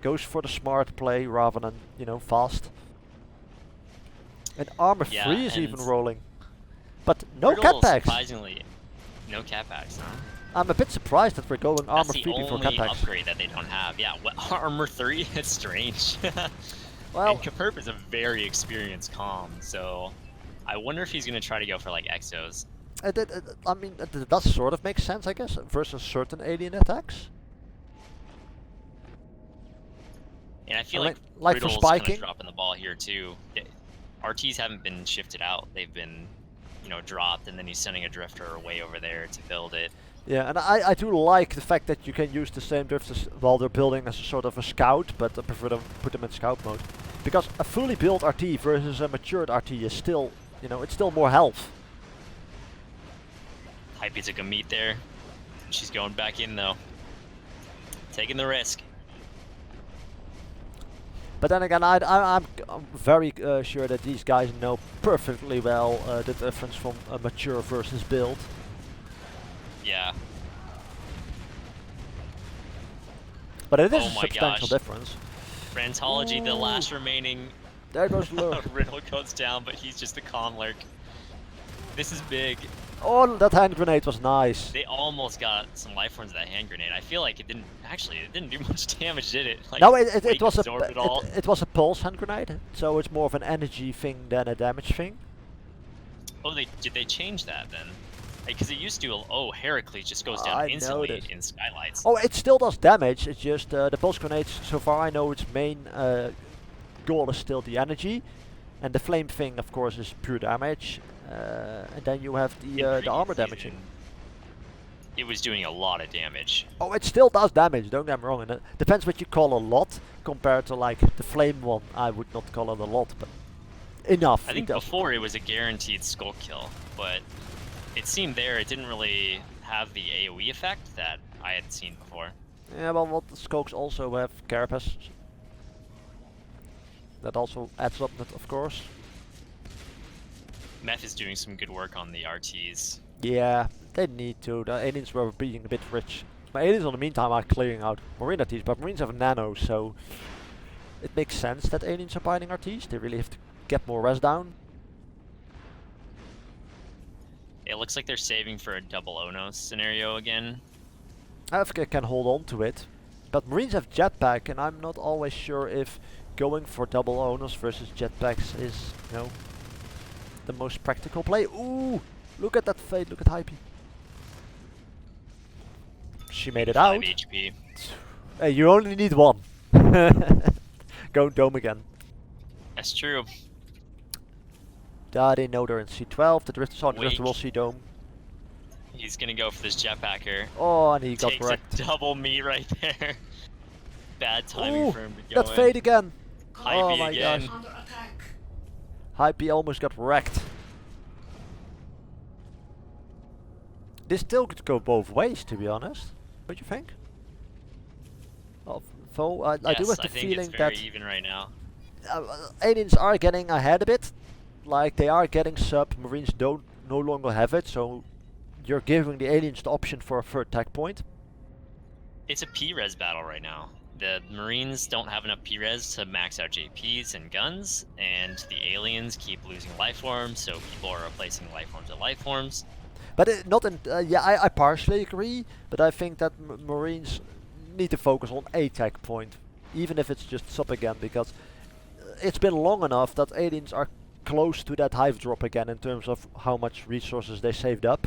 A: goes for the smart play rather than, you know, fast. And armor 3 is even rolling. But no
B: RIDDLE,
A: catpacks.
B: Surprisingly, no catpacks, no?
A: I'm a bit surprised that we're going armor 3
B: That's the
A: before
B: only
A: catpacks.
B: upgrade that they don't have. Yeah, armor 3, it's strange.
A: Well,
B: and Caperp is a very experienced comm, so I wonder if he's going to try to go for like exos.
A: I mean, it does sort of make sense, I guess, versus certain alien attacks.
B: And I feel
A: Like
B: like
A: for
B: RIDDLE's kind
A: spiking?
B: of dropping the ball here too. RTs haven't been shifted out; they've been, you know, dropped, and then he's sending a drifter way over there to build it.
A: Yeah, and I do like the fact that you can use the same drifters while they're building as a sort of a scout, but I prefer to put them in scout mode. Because a fully built RT versus a matured RT is still, you know, it's still more health.
B: Hypie took a meet there. She's going back in though, taking the risk.
A: But then again, I'm very sure that these guys know perfectly well the difference from a mature versus build.
B: Yeah.
A: But it is
B: Oh
A: a
B: my
A: substantial
B: gosh.
A: difference.
B: Rantology, the
A: Ooh.
B: last remaining
A: There goes Lurk.
B: RIDDLE goes down, but he's just a comm lurk. This is big.
A: Oh, that hand grenade was nice.
B: They almost got some life forms of that hand grenade. I feel like it didn't do much damage, did it? Like,
A: No, it
B: Wake
A: was
B: absorbed it all.
A: it was a pulse hand grenade, so it's more of an energy thing than a damage thing.
B: Oh, did they change that then? Because it used to. Oh, Herakles just goes down
A: I
B: instantly
A: noticed.
B: in skylights.
A: Oh, it still does damage. It's just the pulse grenades. So far, I know its main goal is still the energy, and the flame thing, of course, is pure damage. And then you have
B: In
A: the armor
B: previous
A: damaging.
B: season, it was doing a lot of damage.
A: Oh, it still does damage. Don't get me wrong. And it depends what you call a lot compared to like the flame one. I would not call it a lot, but enough.
B: I think
A: it does.
B: before it was a guaranteed skull kill, but it seemed there it didn't really have the AoE effect that I had seen before.
A: Yeah, well, the skulks also have carapace. That also adds up, of course.
B: Meth is doing some good work on the RTs.
A: Yeah, they need to. The aliens were being a bit rich. My aliens, in the meantime, are clearing out marine RTs, but marines have nano, so it makes sense that aliens are buying RTs. They really have to get more res down.
B: It looks like they're saving for a double Ono scenario again.
A: Africa can hold on to it, but marines have jetpack, and I'm not always sure if going for double owners versus jetpacks is, you know, the most practical play. Ooh, look at that fade. Look at Hypie. She made it
B: 5
A: out.
B: HP.
A: Hey, you only need one. Go dome again.
B: That's true.
A: They know they're in C12. The drifter saw the drifter
B: Wake.
A: will see dome.
B: He's gonna go for this jetpacker.
A: Oh, and he got
B: Takes
A: wrecked.
B: a double meat right there. Bad timing
A: Ooh,
B: for him to go
A: that fade again.
B: Hypie
A: Oh my
B: again.
A: gosh.
C: Under attack.
A: Hypie almost got wrecked. This still could go both ways, to be honest. What do you think? Though I do have
B: Yes,
A: the
B: I think
A: feeling
B: it's very
A: that
B: even right now.
A: aliens are getting ahead a bit. Like they are getting sub. Marines don't no longer have it, so you're giving the aliens the option for a third tech point.
B: It's a P-res battle right now. The Marines don't have enough P-res to max out JPs and guns, and the aliens keep losing life forms, so people are replacing life forms with life forms.
A: But not in. Yeah, I partially agree. But I think that Marines need to focus on a tech point, even if it's just sub again, because it's been long enough that aliens are close to that hive drop again in terms of how much resources they saved up.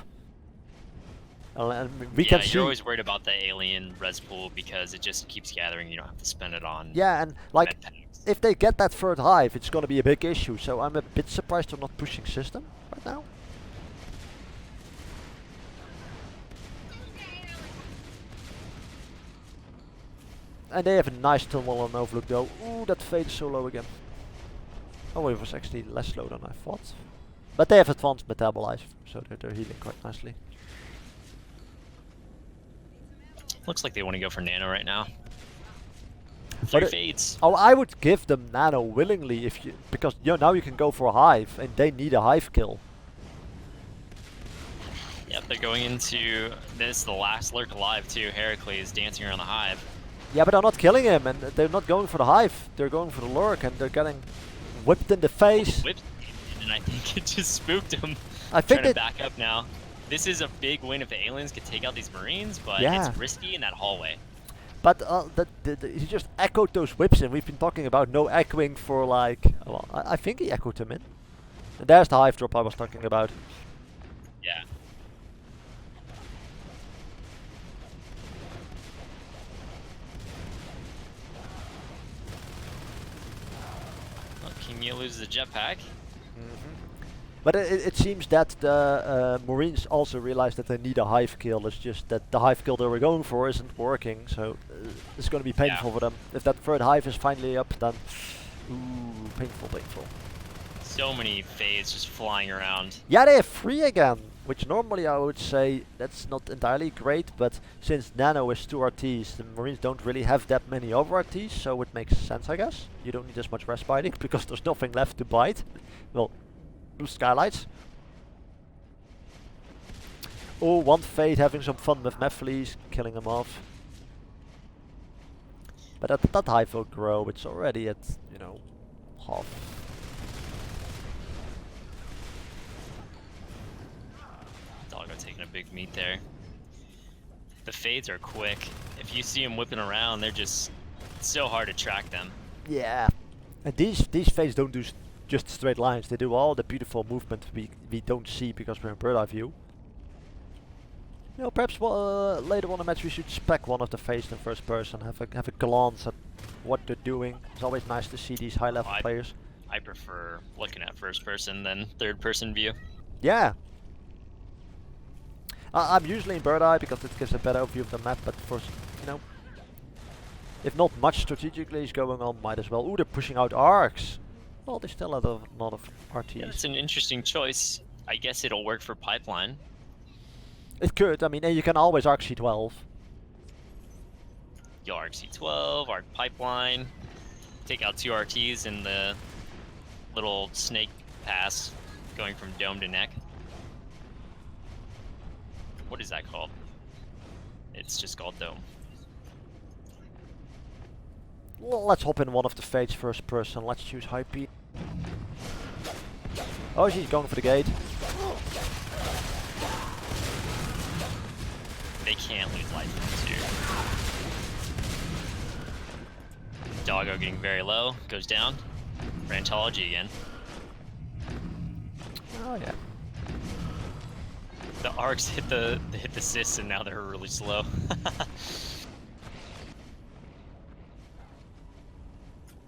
A: And we can see.
B: You're always worried about the alien res pool because it just keeps gathering. You don't have to spend it on.
A: Yeah, and like
B: med packs.
A: if they get that third hive, it's gonna be a big issue. So I'm a bit surprised they're not pushing system right now. And they have a nice tunnel on overlook though. Ooh, that fade is so low again. Oh, it was actually less slow than I thought. But they have advanced metabolize, so they're healing quite nicely.
B: Looks like they want to go for nano right now.
A: But
B: 3 fades.
A: Oh, I would give them nano willingly if you, because now you can go for a hive and they need a hive kill.
B: Yep, they're going into this, the last lurk alive too. Herakles dancing around the hive.
A: Yeah, but they're not killing him and they're not going for the hive. They're going for the lurk and they're getting whipped in the face.
B: Whipped, and I think it just spooked him.
A: I think
B: Trying to back up now. This is a big win if the aliens could take out these marines, but
A: yeah,
B: it's risky in that hallway.
A: But he just echoed those whips in. We've been talking about no echoing for like, well, I think he echoed them in. And there's the hive drop I was talking about.
B: Yeah. Well, King Yi loses the jetpack.
A: But it seems that the Marines also realize that they need a hive kill. It's just that the hive kill they were going for isn't working, so it's going to be painful for them. If that third hive is finally up, then ooh, painful, painful.
B: So many fades just flying around.
A: Yeah, they have 3 again, which normally I would say that's not entirely great, but since Nano is 2 RTs, the Marines don't really have that many over RTs, so it makes sense, I guess. You don't need as much rest biting because there's nothing left to bite. Well, blue skylights. Oh, one fade having some fun with Mephilles, killing him off. But that hive will grow. It's already at, you know, half.
B: Doggo taking a big meat there. The fades are quick. If you see them whipping around, they're just so hard to track them.
A: Yeah, and these fades don't do just straight lines. They do all the beautiful movement we don't see because we're in bird eye view. You know, perhaps later on in the match we should spec one of the fades in first person. Have a glance at what they're doing. It's always nice to see these high level players.
B: I prefer looking at first person than third person view.
A: Yeah. I'm usually in bird eye because it gives a better overview of the map, but for, you know, if not much strategically is going on, might as well. Ooh, they're pushing out arcs. Well, they still have a lot of RTs.
B: Yeah, it's an interesting choice. I guess it'll work for pipeline.
A: It could, I mean, and you can always arc C12.
B: Yo, arc C12, arc pipeline. Take out 2 RTs in the little snake pass going from dome to neck. What is that called? It's just called dome.
A: Well, let's hop in one of the fades first person. Let's choose Hypie. Oh, she's going for the gate.
B: They can't lose life from this here. Doggo getting very low, goes down. Rantology again.
A: Oh yeah.
B: The arcs hit the cysts and now they're really slow.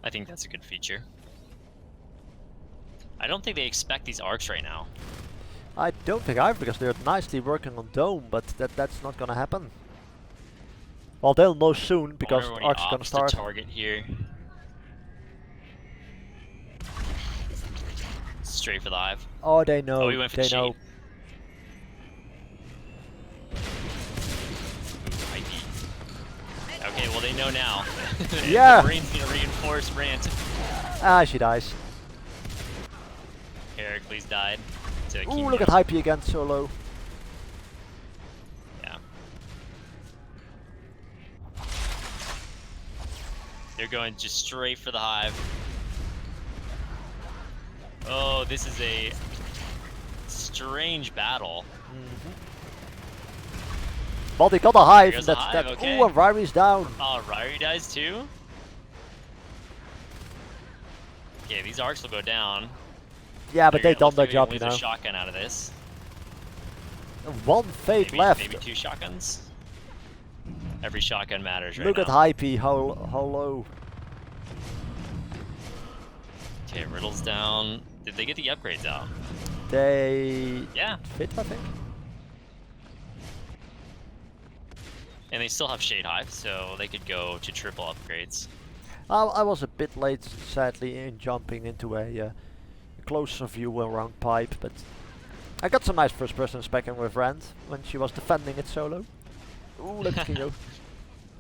B: I think that's a good feature. I don't think they expect these arcs right now.
A: I don't think either, because they're nicely working on dome, but that's not gonna happen. Well, they'll know soon because arcs are gonna start.
B: The target here. Straight for the hive.
A: Oh, they know.
B: Oh, he went for
A: they
B: the
A: know.
B: Okay, well they know now.
A: Yeah.
B: The Marines need to reinforce Rant.
A: Ah, she dies.
B: Herakles died.
A: Ooh, look at Hypie again, so low.
B: Yeah. They're going just straight for the hive. Oh, this is a strange battle.
A: Well, they got a hive.
B: Here's
A: That's
B: a hive,
A: that.
B: okay.
A: Ooh, and Rirey's down.
B: Oh, Rirey dies too? Okay, these arcs will go down.
A: Yeah, but they've done their job,
B: you
A: you
B: know.
A: know.
B: A shotgun out of this.
A: One fate left.
B: Maybe 2 shotguns. Every shotgun matters right
A: Look
B: now.
A: at Hypie, how low.
B: Okay, Riddle's down. Did they get the upgrades out?
A: They
B: Yeah.
A: fit, I think.
B: And they still have Shade Hive, so they could go to triple upgrades.
A: I was a bit late, sadly, in jumping into a closer view around Pipe, but I got some nice first-person specking with Rand when she was defending it solo. Ooh, let me go.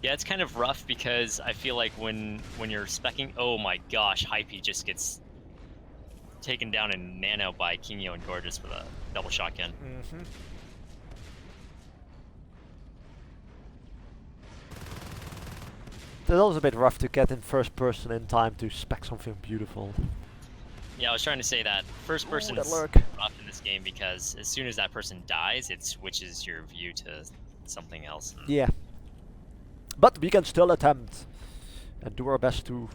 B: Yeah, it's kind of rough because I feel like when you're specking, oh my gosh, Hypie just gets taken down in nano by Kingyo and Gorgeous with a double shotgun.
A: Mm-hmm. It's also a bit rough to get in first person in time to spec something beautiful.
B: Yeah, I was trying to say that first person is
A: lurk.
B: rough in this game because as soon as that person dies, it switches your view to something else.
A: Yeah. But we can still attempt and do our best to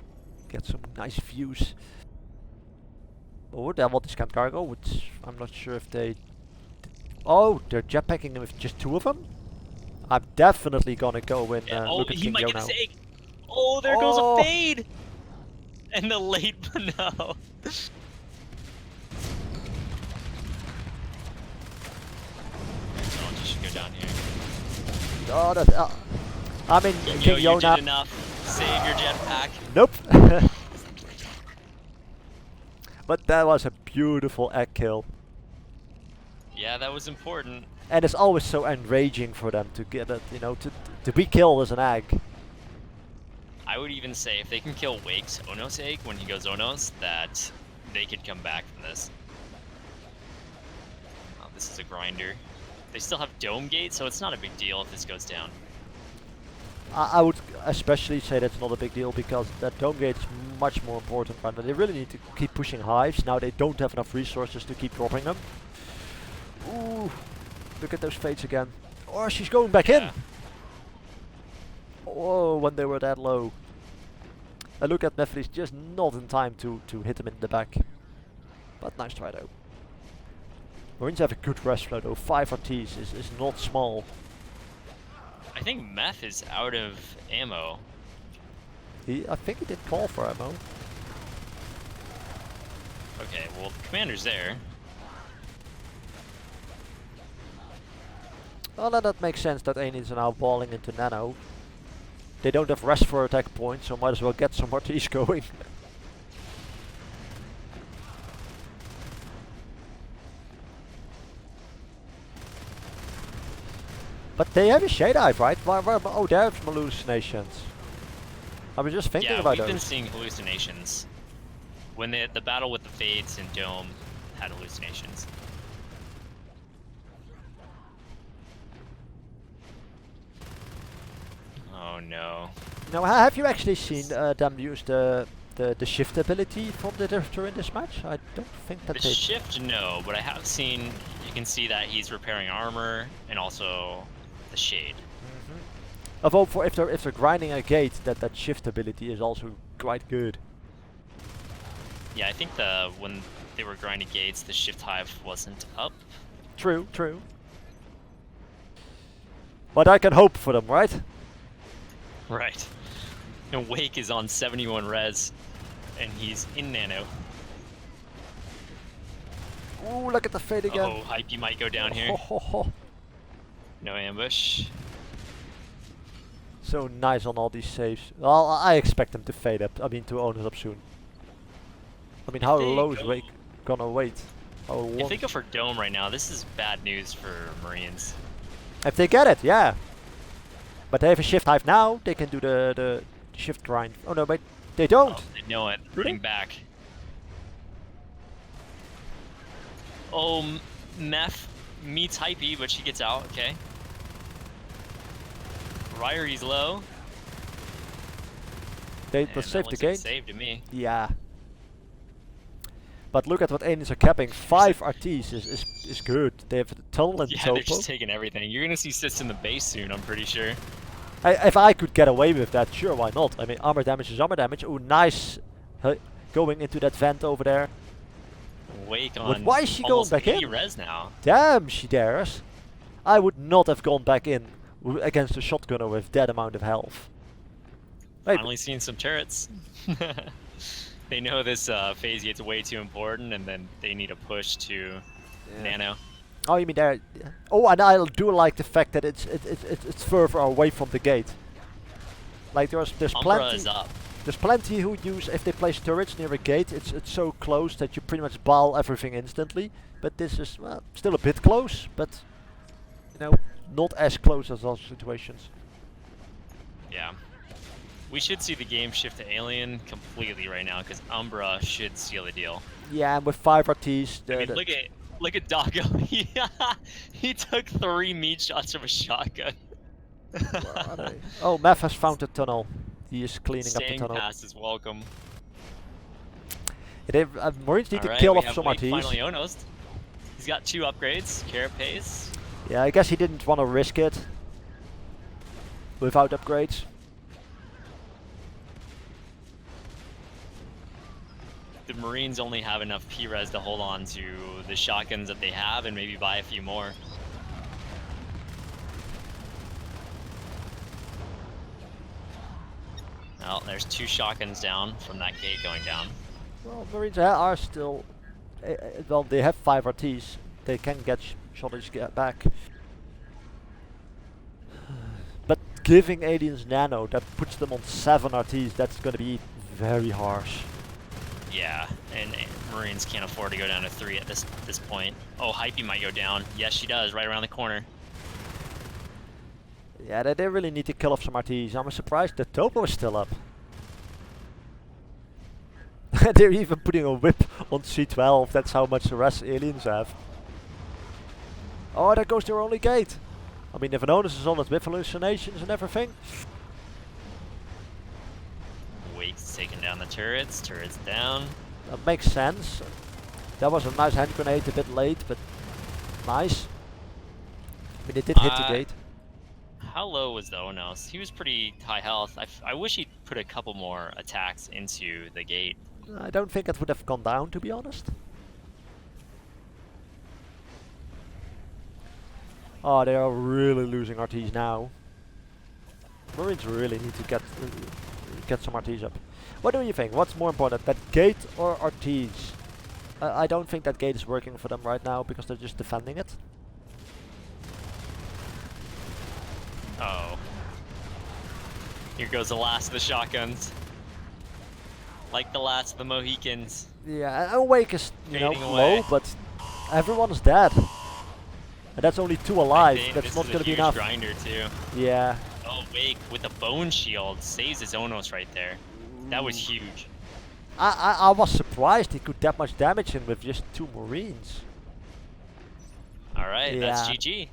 A: get some nice views. Oh, they want this kind of cargo, which I'm not sure if they... Oh, they're jetpacking with just 2 of them? I'm definitely gonna go in
B: Yeah,
A: look at
B: he
A: King
B: might
A: Yo
B: get
A: now.
B: his egg. Oh, there goes a fade! And the late no.
A: Oh,
B: Just should go down here.
A: Oh, that... I'm in King Yo
B: you
A: now.
B: did enough. Save your jetpack.
A: Nope. But that was a beautiful egg kill.
B: Yeah, that was important.
A: And it's always so enraging for them to get it, you know, to be killed as an egg.
B: I would even say if they can kill Wake's Onos egg when he goes Onos, that they could come back from this. Oh, this is a grinder. They still have Dome Gate, so it's not a big deal if this goes down.
A: I would especially say that's not a big deal because that dome gate is much more important right now. They really need to keep pushing hives. Now they don't have enough resources to keep dropping them. Ooh, look at those fades again. Oh, she's going back in. Oh, when they were that low. And look at Mephilles, just not in time to hit him in the back. But nice try though. Marines have a good rest flow though. 5 RTs is not small.
B: I think Meth is out of ammo.
A: I think he did call for ammo.
B: Okay, well, the commander's there.
A: Well, that makes sense that aliens are now balling into nano. They don't have rest for attack points, so might as well get some RTs going. But they have a shade dive, right? Oh, they have some hallucinations. I was just thinking about
B: we've
A: those.
B: been seeing hallucinations. When the battle with the Fades and Dome had hallucinations. Oh no.
A: Now, have you actually seen them use the shift ability from the Drifter in this match? I don't think that
B: The
A: they...
B: shift, no, but I have seen, you can see that he's repairing armor and also the shade.
A: Although if they're grinding a gate, that shift ability is also quite good.
B: Yeah, I think when they were grinding gates, the shift hive wasn't up.
A: True, true. But I can hope for them, right?
B: Right. And Wake is on 71 res, and he's in nano.
A: Ooh, look at the fade again.
B: Oh, Hypie might go down here. No ambush.
A: So nice on all these saves. Well, I expect them to fade up. I mean, to own it up soon. I mean, how low is Wake gonna wait?
B: If they go for Dome right now, this is bad news for Marines.
A: If they get it, yeah. But they have a shift hive now. They can do the shift grind. Oh no, wait, they don't.
B: Oh, they know it.
A: Really?
B: Running back. Oh, Meth meets Hypie, but she gets out. Okay. Rirey's low.
A: They
B: And that
A: saved the
B: looks like a
A: gate.
B: save to me.
A: Yeah. But look at what aliens are capping. 5 RTs is good. They have the tunnel and
B: Yeah,
A: topo.
B: they're just taking everything. You're gonna see Sits in the base soon, I'm pretty sure.
A: If I could get away with that, sure, why not? I mean, armor damage is armor damage. Oh, nice. Going into that vent over there.
B: Wake
A: But
B: on
A: why is she going
B: almost
A: back
B: 80
A: in?
B: res now.
A: Damn, she dares. I would not have gone back in against a shotgunner with that amount of health. Wait,
B: Finally seeing some turrets. They know this phase gets way too important, and then they need a push to nano.
A: Oh, you mean there? Oh, and I do like the fact that it's further away from the gate. Like there's
B: Umbra is up.
A: There's plenty who use, if they place turrets near a gate, it's so close that you pretty much ball everything instantly. But this is, well, still a bit close, but, you know, not as close as other situations.
B: Yeah. We should see the game shift to Alien completely right now, because Umbra should seal the deal.
A: Yeah, and with 5 RTs...
B: I mean, look at Doggo. He took 3 meat shots from a shotgun.
A: Where are they? Oh, Meph has found a tunnel. He is cleaning up the
B: Staying
A: tunnel.
B: past is welcome.
A: Marines need to kill off some RTs.
B: Finally Onos. He's got 2 upgrades. Carapace.
A: Yeah, I guess he didn't want to risk it without upgrades.
B: The Marines only have enough P-res to hold on to the shotguns that they have and maybe buy a few more. Well, there's 2 shotguns down from that gate going down.
A: Well, Marines are still... well, they have 5 RTs. They can get shotties back. But giving aliens nano, that puts them on 7 RTs, that's going to be very harsh.
B: Yeah, and Marines can't afford to go down to 3 at this point. Oh, Hypie might go down. Yes, she does, right around the corner.
A: Yeah, they really need to kill off some RTs. I'm surprised that Topo is still up. They're even putting a whip on C12, that's how much the rest aliens have. Oh, there goes their only gate. I mean, if an onus is on it with hallucinations and everything.
B: Wake's taking down the turrets, turrets down.
A: That makes sense. That was a nice hand grenade, a bit late, but nice. I mean, it did hit the gate.
B: How low was the Onos? He was pretty high health. I wish he'd put a couple more attacks into the gate.
A: I don't think it would have gone down, to be honest. Oh, they are really losing RTs now. Marines really need to get some RTs up. What do you think? What's more important, that gate or RTs? I don't think that gate is working for them right now because they're just defending it.
B: Oh. Here goes the last of the shotguns. Like the last of the Mohicans.
A: Yeah, Awake is, you know,
B: Fading
A: low,
B: away.
A: but everyone's dead. And that's only 2 alive. That's not
B: This is
A: gonna
B: a
A: be
B: huge
A: enough.
B: grinder too.
A: Yeah.
B: Oh, Wake with a bone shield saves his Onos right there. That was huge.
A: I was surprised he could that much damage him with just 2 Marines.
B: Alright, that's
A: Yeah.
B: GG.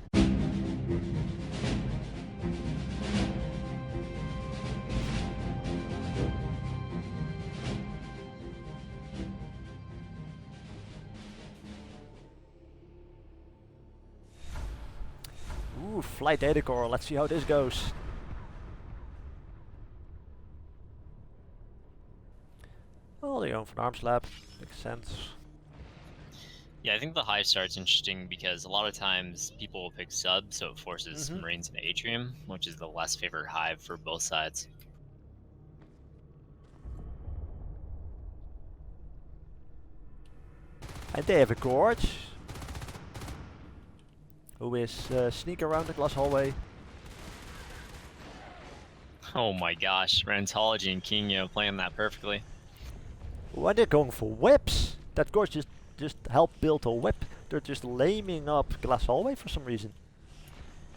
A: Ooh, flight data core. Let's see how this goes. Well, they're going for an arms lab. Makes sense.
B: Yeah, I think the high start's interesting because a lot of times people will pick sub, so it forces Marines into Atrium, which is the less favored hive for both sides.
A: And they have a Gorge, who is sneak around the glass hallway.
B: Oh my gosh, Rantology and Kinyo playing that perfectly.
A: When they're going for whips, that Gorge just helped build a whip. They're just laming up glass hallway for some reason.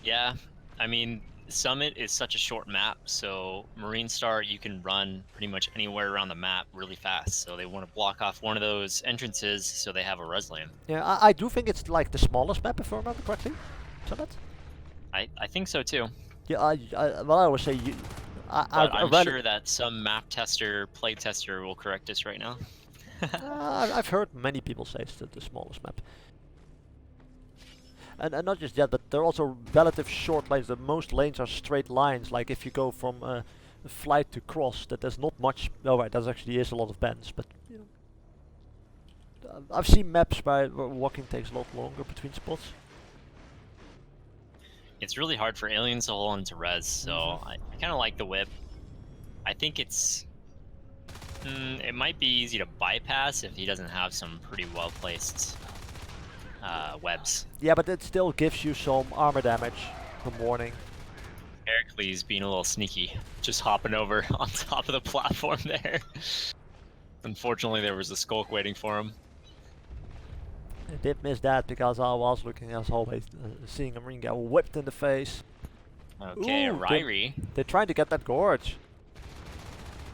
B: Yeah, I mean, Summit is such a short map, so Marine Star you can run pretty much anywhere around the map really fast. So they want to block off one of those entrances so they have a res lane.
A: Yeah, I do think it's like the smallest map, if I remember correctly. Summit?
B: I think so too.
A: Yeah, well, I would say you.
B: I'm sure that some map tester, play tester will correct us right now.
A: I've heard many people say it's the smallest map. And not just that, but they're also relative short lanes. The most lanes are straight lines. Like if you go from flight to cross, that there's not much. Oh right, that actually is a lot of bends, but you know, I've seen maps where walking takes a lot longer between spots.
B: It's really hard for aliens to hold on to res, so I kind of like the whip. I think it's It might be easy to bypass if he doesn't have some pretty well placed webs.
A: Yeah, but it still gives you some armor damage from warning.
B: Herakles being a little sneaky, just hopping over on top of the platform there. Unfortunately, there was a skulk waiting for him.
A: I did miss that because I was looking as always, seeing a marine get whipped in the face.
B: Okay,
A: Ooh,
B: Rirey.
A: They're trying to get that gorge.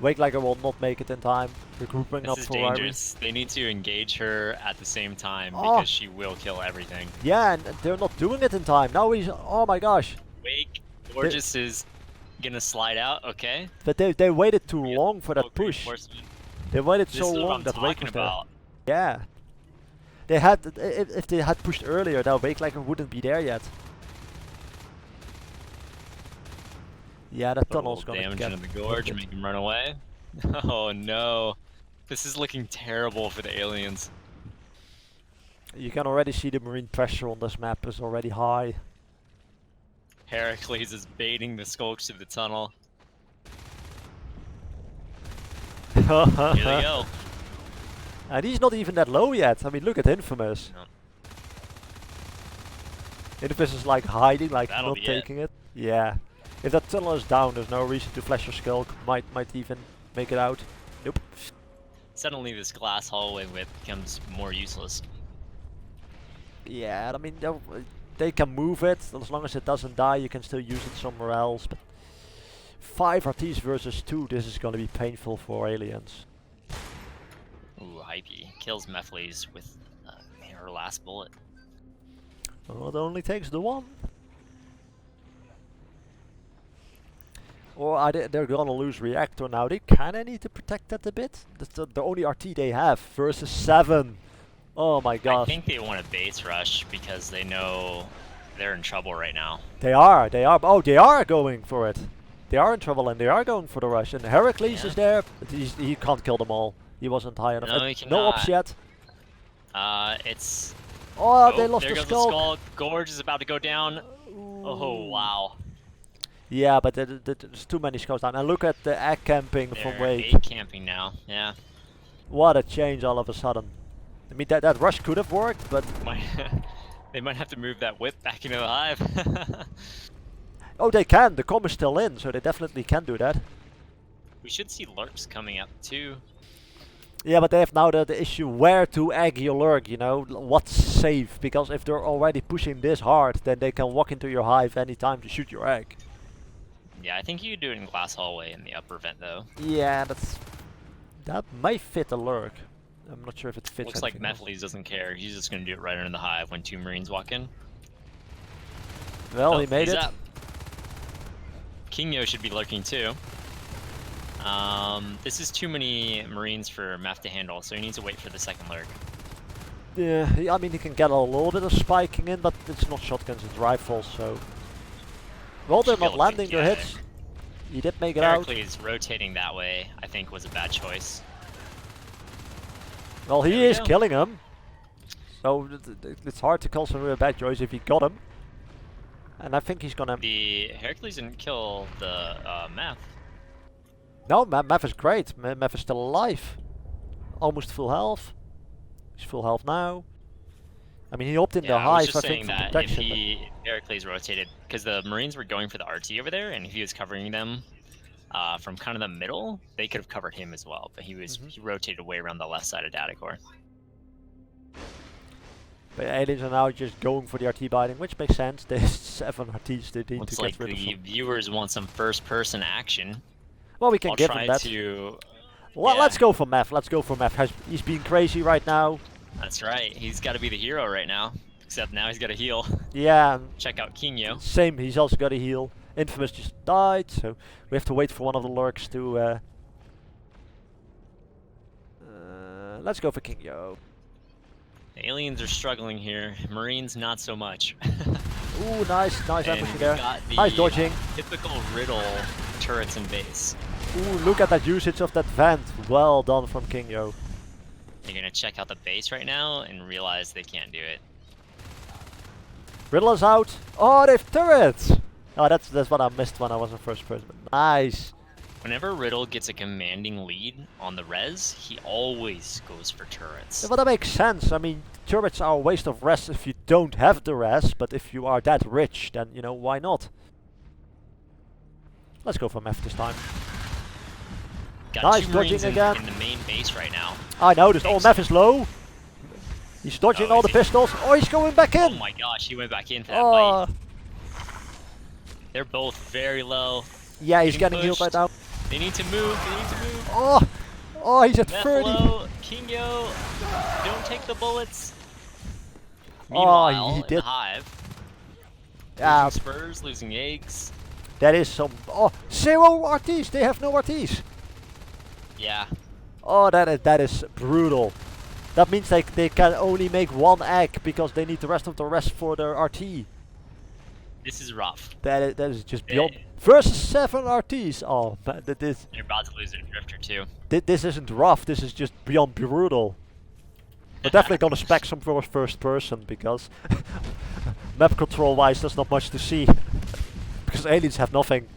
A: Wakelagger will not make it in time. They're grouping up
B: This is
A: for
B: dangerous. They need to engage her at the same time
A: Oh.
B: because she will kill everything.
A: Rirey. Yeah, and they're not doing it in time. Now he's, oh my gosh.
B: Wake, Gorgeous is gonna slide out, okay.
A: But they waited too
B: Yeah,
A: long for that
B: smoke
A: push.
B: reinforcement.
A: They waited
B: This
A: so
B: is what
A: long
B: I'm
A: that Wake
B: talking
A: was there.
B: about.
A: Yeah. They had, if they had pushed earlier, that Wakelagger wouldn't be there yet. Yeah, that
B: Put a
A: tunnel's
B: little
A: gonna
B: damage
A: get
B: into the gorge, make him run away. Oh no. This is looking terrible for the aliens.
A: You can already see the marine pressure on this map is already high.
B: Herakles is baiting the skulks to the tunnel. Here they go.
A: And he's not even that low yet. I mean, look at Infamous.
B: No.
A: Infamous is like hiding, like
B: That'll
A: not
B: be it.
A: taking it. Yeah. If that tunnel is down, there's no reason to flash your skulk. Might even make it out. Nope.
B: Suddenly this glass hallway whip becomes more useless.
A: Yeah, I mean, they can move it. As long as it doesn't die, you can still use it somewhere else. But 5 RTs versus 2, this is going to be painful for aliens.
B: Ooh, Hypie kills Mephilles with her last bullet.
A: Well, it only takes the one. Or they're gonna lose reactor now. They kinda need to protect that a bit. That's the only RT they have versus 7. Oh my
B: I
A: gosh.
B: think they want a base rush because they know they're in trouble right now.
A: They are. Oh, they are going for it. They are in trouble and they are going for the rush. And Herakles is there, but he can't kill them all. He wasn't high enough.
B: No, he
A: No
B: cannot.
A: ops yet.
B: It's...
A: Oh, they
B: Oh,
A: lost
B: there
A: the
B: goes
A: skull.
B: the skull. Gorge is about to go down. Oh, wow.
A: Yeah, but there's too many skulls down. And look at the egg camping from
B: They're
A: Wake.
B: 8 camping now, yeah.
A: What a change all of a sudden. I mean, that rush could have worked, but...
B: They might have to move that whip back into the hive.
A: Oh, they can. The comm is still in, so they definitely can do that.
B: We should see lurks coming up too.
A: Yeah, but they have now the issue where to egg your lurk, you know, what's safe. Because if they're already pushing this hard, then they can walk into your hive anytime to shoot your egg.
B: Yeah, I think you could do it in glass hallway in the upper vent though.
A: Yeah, that may fit a lurk. I'm not sure if it fits.
B: Looks like
A: anything else.
B: Mephilles doesn't care. He's just gonna do it right under the hive when 2 Marines walk in.
A: Well,
B: Oh,
A: he made
B: he's
A: it.
B: up. Kingo should be lurking too. This is too many Marines for Meph to handle, so he needs to wait for the second lurk.
A: Yeah, I mean, he can get a little bit of spiking in, but it's not shotguns, it's rifles, so... Well, they're not
B: Still
A: landing their
B: think,
A: hits. He did make it out.
B: Herakles rotating that way, I think, was a bad choice.
A: Well, he
B: There we
A: is
B: go.
A: killing him. So, it's hard to call some real bad choice if he got him. And I think he's gonna...
B: The Herakles didn't kill the Meph.
A: No, Meph is great. Meph is still alive. Almost full health. He's full health now. I mean, he hopped in the
B: I was
A: hive,
B: just
A: I
B: saying
A: think, for
B: that
A: protection.
B: if Herakles rotated, because the Marines were going for the RT over there, and if he was covering them from kind of the middle, they could have covered him as well. But he rotated away around the left side of Data Core.
A: But aliens are now just going for the RT biting, which makes sense. There's 7 RTs they need
B: Looks
A: to
B: like
A: get rid of
B: the
A: them.
B: viewers want some first-person action.
A: Well, we can
B: I'll
A: give
B: try
A: him that.
B: to.
A: Well,
B: yeah.
A: let's go for Meph. Let's go for Meph. He's being crazy right now.
B: That's right. He's got to be the hero right now. Except now he's got to heal.
A: Yeah, and
B: Check out Kingo.
A: same. He's also got a heal. Infamous just died, so we have to wait for one of the lurks to... let's go for Kingo.
B: The aliens are struggling here. Marines, not so much.
A: Ooh, nice
B: And
A: ambushing
B: we've
A: there.
B: got the,
A: Nice dodging.
B: Typical riddle turrets and base.
A: Ooh, look at that usage of that vent. Well done from Kingo.
B: They're gonna check out the base right now and realize they can't do it.
A: Riddle is out. Oh, they've turrets! Oh, that's what I missed when I was in first person. But nice.
B: Whenever Riddle gets a commanding lead on the res, he always goes for turrets.
A: Yeah, but that makes sense. I mean, turrets are a waste of res if you don't have the res, but if you are that rich, then, you know, why not? Let's go for Meph this time.
B: Got
A: Nice,
B: two
A: dodging
B: Marines
A: again.
B: in the main base right now.
A: I noticed. Oh, Meph is low. He's dodging all
B: is
A: the
B: he?
A: pistols. Oh, he's going back
B: Oh
A: in.
B: my gosh, he went back in for that
A: Oh,
B: fight. They're both very low.
A: yeah, he's
B: Getting
A: getting healed right now.
B: They need to move. They need to move.
A: Oh, oh, he's at 30.
B: Mephilles, Kingo, don't take the bullets.
A: Oh,
B: Meanwhile,
A: he
B: in
A: did.
B: the hive,
A: Yeah,
B: losing spurs, losing eggs.
A: that is some. Oh, 0 RTs. They have no RTs.
B: Yeah,
A: Oh, that is brutal. That means they can only make 1 egg because they need the rest of the rest for their RT.
B: this is rough.
A: That is just beyond. Versus 7 RTs. Oh man,
B: They're about to lose their drifter too.
A: this isn't rough. This is just beyond brutal. We're definitely gonna spec some for first person because map control wise, there's not much to see because aliens have nothing.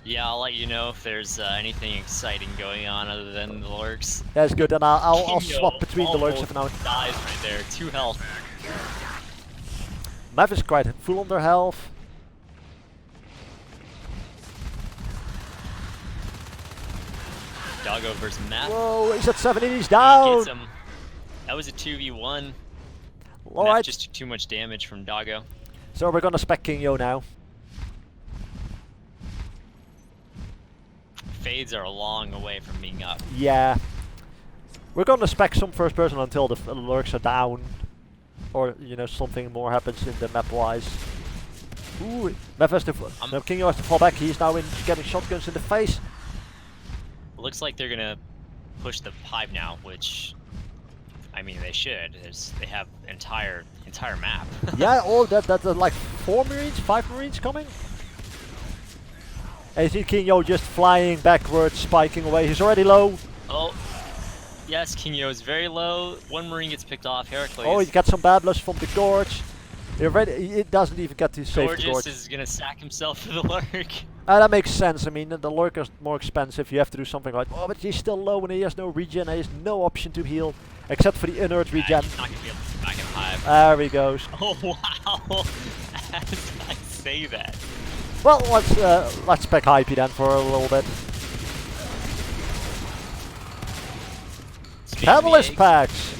B: Yeah, I'll let you know if there's anything exciting going on other than the lurks.
A: That's good, and I'll
B: Kingo
A: swap between the lurks if now.
B: dies right there. 2 health.
A: Map is quite full on their health.
B: Doggo versus Meth.
A: Whoa, he's at 70, he's
B: He
A: down.
B: gets him. That was a 2v1. Meth
A: Alright,
B: just took too much damage from Doggo.
A: so we're gonna spec King Yo now.
B: Fades are a long way from being up.
A: Yeah. We're gonna spec some first person until the lurks are down. Or, you know, something more happens in the map wise. Ooh, Meth has to. No, King Yo has to fall back. He's now getting shotguns in the face.
B: Looks like they're gonna push the hive now, which I mean they should. They have entire map.
A: Yeah, oh, that's like 4 Marines, 5 Marines coming. And you see King Yo just flying backwards, spiking away. He's already low.
B: Oh, yes, Kingo is very low. 1 Marine gets picked off. Herakles.
A: Oh, he got some bad blows from the Gorge. It doesn't even get to save the
B: Gorgeous
A: Gorge.
B: is gonna sack himself for the lurk.
A: That makes sense. I mean, the lurker's more expensive. You have to do something like, oh, but he's still low and he has no regen. He has no option to heal except for the inert regen.
B: He's not gonna be able to get back in the hive.
A: There he goes.
B: Oh wow! As I say that.
A: Well, let's spec Hypie then for a little bit.
B: Speaking of the
A: Catalyst
B: eggs,
A: packs.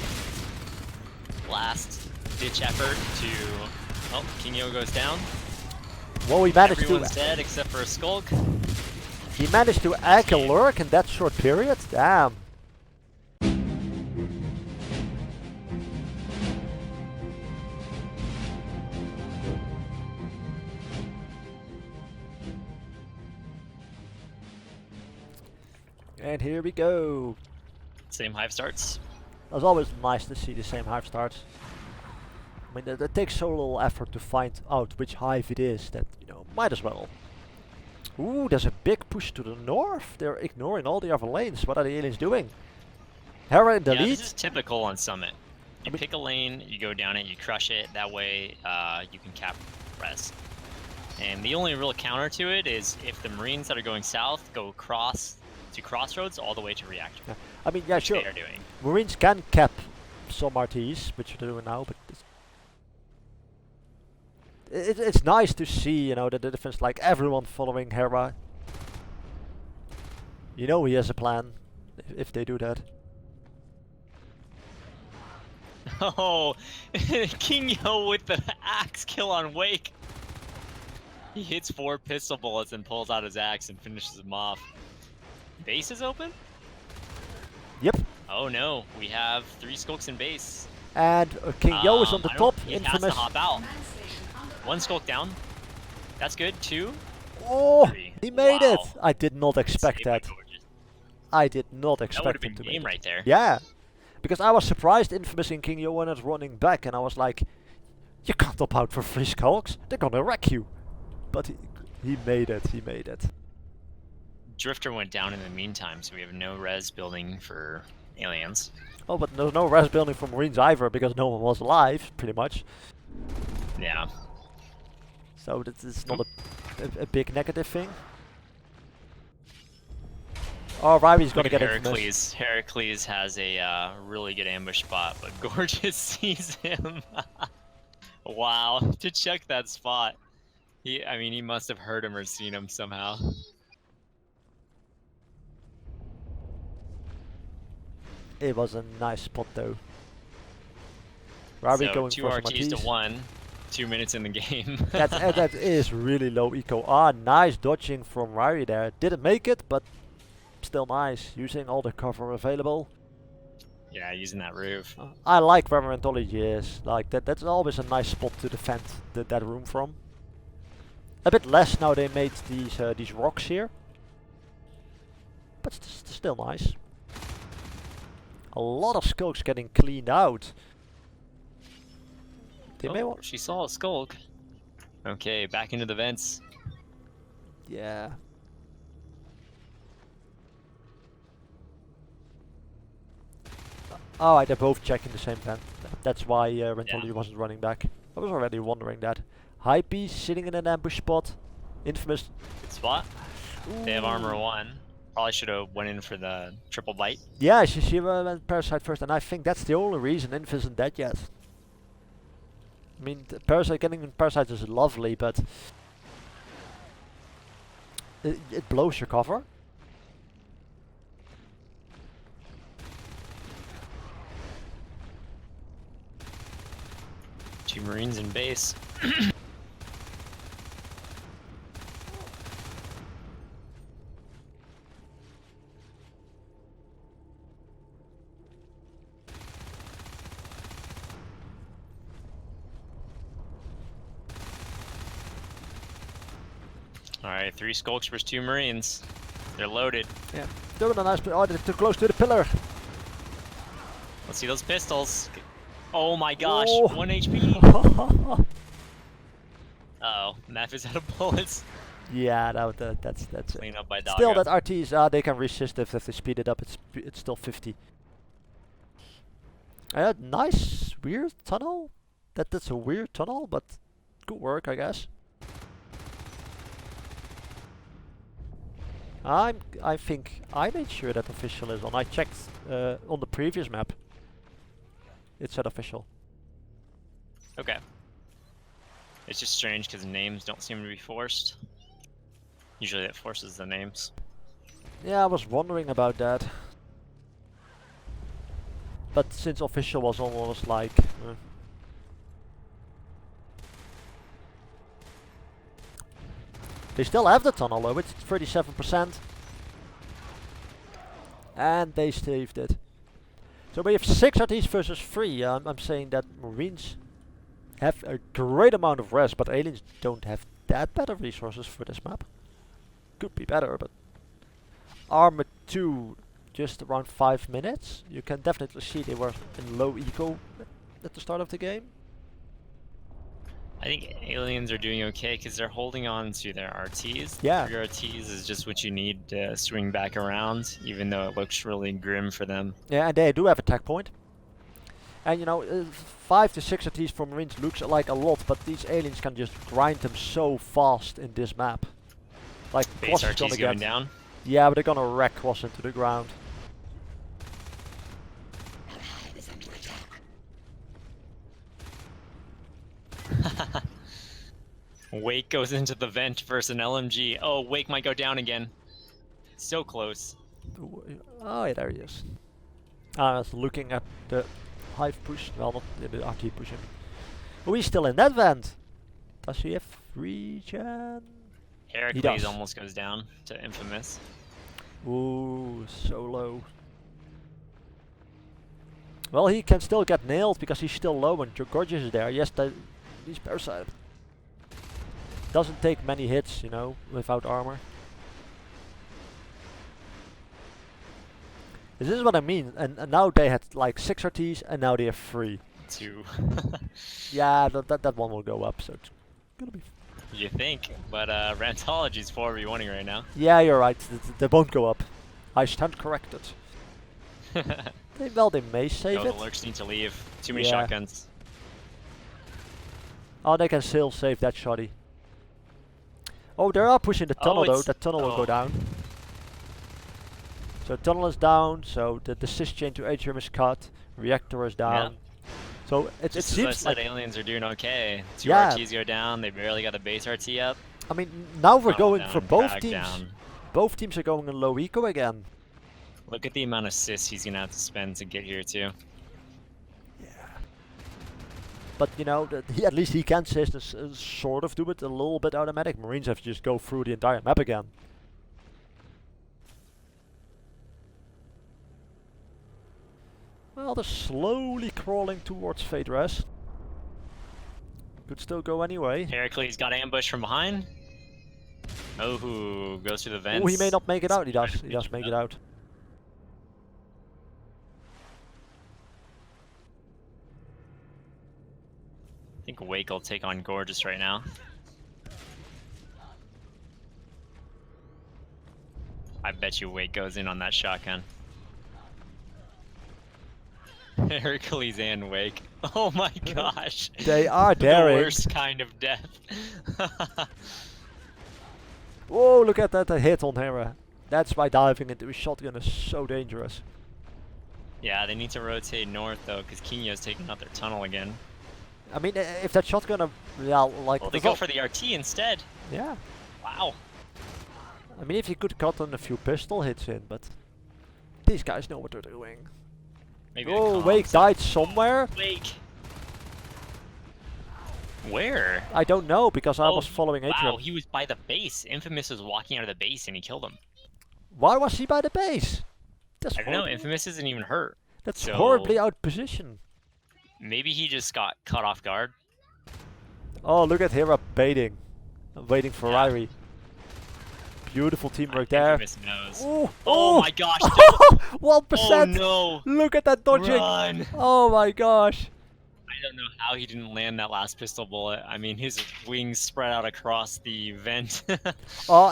B: last ditch effort to. Oh, Kingo goes down.
A: Well, he managed
B: Everyone's
A: to.
B: dead except for a skulk.
A: He managed to egg a lurk in that short period. Damn. And here we go.
B: Same hive starts.
A: It's always nice to see the same hive starts. I mean, it takes so little effort to find out which hive it is that, you know, might as well. Ooh, there's a big push to the north. They're ignoring all the other lanes. What are the aliens doing? Hera in the
B: Yeah,
A: lead.
B: this is typical on Summit. You
A: I mean-
B: pick a lane, you go down it, you crush it. That way, you can cap res. And the only real counter to it is if the Marines that are going south go across to crossroads all the way to reactor,
A: Yeah. I mean, yeah,
B: which
A: sure.
B: they are doing.
A: Marines can cap some RTs, which they're doing now, but it's nice to see, you know, the difference, like everyone following Hera. You know he has a plan, if they do that.
B: Oh, Kingo with the axe kill on Wake. He hits 4 pistol bullets and pulls out his axe and finishes him off. Base is open?
A: Yep.
B: Oh no, we have 3 skulks in base.
A: And King Yo is on the
B: I
A: top,
B: don't- He has to
A: infamous.
B: hop out.
C: Command station under
B: 1 skulk down. That's good. 2.
A: Oh,
B: 3.
A: he made it!
B: Wow.
A: I did not expect
B: Saved by
A: that.
B: Gorgeous.
A: I did not
B: That would
A: expect
B: have
A: him
B: been
A: to make
B: game
A: it.
B: right there.
A: Yeah, because I was surprised Infamous and King Yo was running back, and I was like, you can't top out for 3 skulks, they're gonna wreck you. But he made it, he made it.
B: Drifter went down in the meantime, so we have no res building for aliens.
A: Oh, but there's no res building for Marines either, because no one was alive, pretty much.
B: Yeah.
A: So this is not a big negative thing. Oh, Rirey's
B: Look
A: gonna
B: at
A: get infamous.
B: Herakles. Herakles has a really good ambush spot, but Gorgeous sees him. Wow, to check that spot. I mean, he must have heard him or seen him somehow.
A: It was a nice spot though. Rirey
B: So
A: going
B: 2
A: for some
B: RTs to
A: RTs.
B: 1, 2 minutes in the game.
A: That is really low eco. Ah, nice dodging from Rirey there. Didn't make it, but still nice. Using all the cover available.
B: Yeah, using that roof.
A: I like where rantology is. Like that's always a nice spot to defend that room from. A bit less now they made these rocks here. But still nice. A lot of skulks getting cleaned out. They may want.
B: She saw a skulk. Okay, back into the vents.
A: Yeah. Oh, they're both checking the same vent. That's why rantology wasn't running back. I was already wondering that. Hypie sitting in an ambush spot. Infamous.
B: Good spot.
A: Ooh.
B: They have armor 1. Probably should have went in for the triple bite.
A: Yeah, she went Parasite first, and I think that's the only reason Inf isn't dead yet. I mean, Parasite getting in Parasite is lovely, but it blows your cover.
B: Two Marines in base. Alright, 3 skulks versus 2 Marines. They're loaded.
A: Yeah, doing a nice. Oh, they're too close to the pillar.
B: Let's see those pistols. Oh my gosh,
A: Oh.
B: 1 HP. Uh-oh, Meph is out of bullets.
A: Yeah, that's it.
B: Clean up by Doggo.
A: Still, that RTs, they can resist if they speed it up. It's still 50. Nice, weird tunnel. That's a weird tunnel, but good work, I guess. I think I made sure that official is on. I checked on the previous map. It said official.
B: Okay. It's just strange because names don't seem to be forced. Usually it forces the names.
A: Yeah, I was wondering about that. But since official was almost like... They still have the tunnel though, it's 37%. And they saved it. So we have 6 RTs versus 3. I'm saying that Marines have a great amount of res, but aliens don't have that better resources for this map. Could be better, but... Armor 2, just around 5 minutes. You can definitely see they were in low eco at the start of the game.
B: I think aliens are doing okay because they're holding on to their RTs.
A: Yeah.
B: 3 RTs is just what you need to swing back around, even though it looks really grim for them.
A: Yeah, and they do have attack point. And you know, 5 to 6 RTs for Marines looks like a lot, but these aliens can just grind them so fast in this map. Like,
B: Base
A: Cross is
B: RT's
A: gonna
B: going
A: get...
B: down.
A: Yeah, but they're gonna wreck Cross into the ground.
B: Wake goes into the vent versus an LMG. Oh, Wake might go down again. So close.
A: Oh yeah, there he is. I was looking at the Hive push, well not the RT pushing. Oh, he's still in that vent. Does he have regen?
B: Herakles almost goes down to Infamous.
A: Ooh, so low. Well, he can still get nailed because he's still low and Gorgeous is there. Yes, he's Parasite. Doesn't take many hits, you know, without armor. This is what I mean, and now they had like 6 RTs and now they have 3.
B: 2.
A: Yeah, that one will go up, so it's gonna be...
B: You think, but Rantology's 4v1ing right now.
A: Yeah, you're right, they won't go up. I stand corrected. They may save
B: No,
A: it.
B: the lurks need to leave. Too many
A: Yeah.
B: shotguns.
A: Oh, they can still save that shoddy. Oh, they are pushing the tunnel though. That tunnel will go down. So tunnel is down, so the sys chain to atrium is cut, reactor is down. So it
B: Just
A: seems
B: as I
A: like...
B: said, aliens are doing okay. 2
A: Yeah.
B: RTs go down, they barely got the base RT up.
A: I mean, now we're
B: Tunnel
A: going
B: down,
A: for both
B: frag
A: teams.
B: down.
A: Both teams are going in low eco again.
B: Look at the amount of sys he's gonna have to spend to get here too.
A: But you know, at least he can sort of do it a little bit automatic. Marines have to just go through the entire map again. Well, they're slowly crawling towards Phaedrus. Could still go anyway.
B: Herakles got ambushed from behind. Oh, who goes through the vents.
A: Oh, he may not make it out. He does. He does make it out.
B: I think Wake will take on Gorgeous right now. I bet you Wake goes in on that shotgun. Hercules and Wake. Oh my gosh.
A: They are daring.
B: The worst kind of death.
A: Whoa, look at that hit on Hera. That's why diving into a shotgun is so dangerous.
B: Yeah, they need to rotate north though, because Kinyo's taking out their tunnel again.
A: I mean, if that shotgun, yeah, like...
B: Well, they go for the RT instead.
A: Yeah.
B: Wow.
A: I mean, if you could cut on a few pistol hits in, but these guys know what they're doing.
B: Maybe
A: Oh, Wake died somewhere?
B: Wake. Where?
A: I don't know, because I was following Atrium.
B: Wow, he was by the base. Infamous was walking out of the base and he killed him.
A: Why was he by the base? That's
B: I don't know, Infamous isn't even hurt.
A: That's
B: So-
A: horribly out position.
B: Maybe he just got caught off guard.
A: Oh, look at Hera baiting. I'm waiting for
B: Yeah.
A: Rirey. Beautiful teamwork there.
B: Infamous knows.
A: Ooh,
B: Oh
A: ooh.
B: my gosh!
A: 1%!
B: Oh no!
A: Look at that dodging!
B: Run!
A: Oh my gosh!
B: I don't know how he didn't land that last pistol bullet. I mean, his wings spread out across the vent.
A: Oh,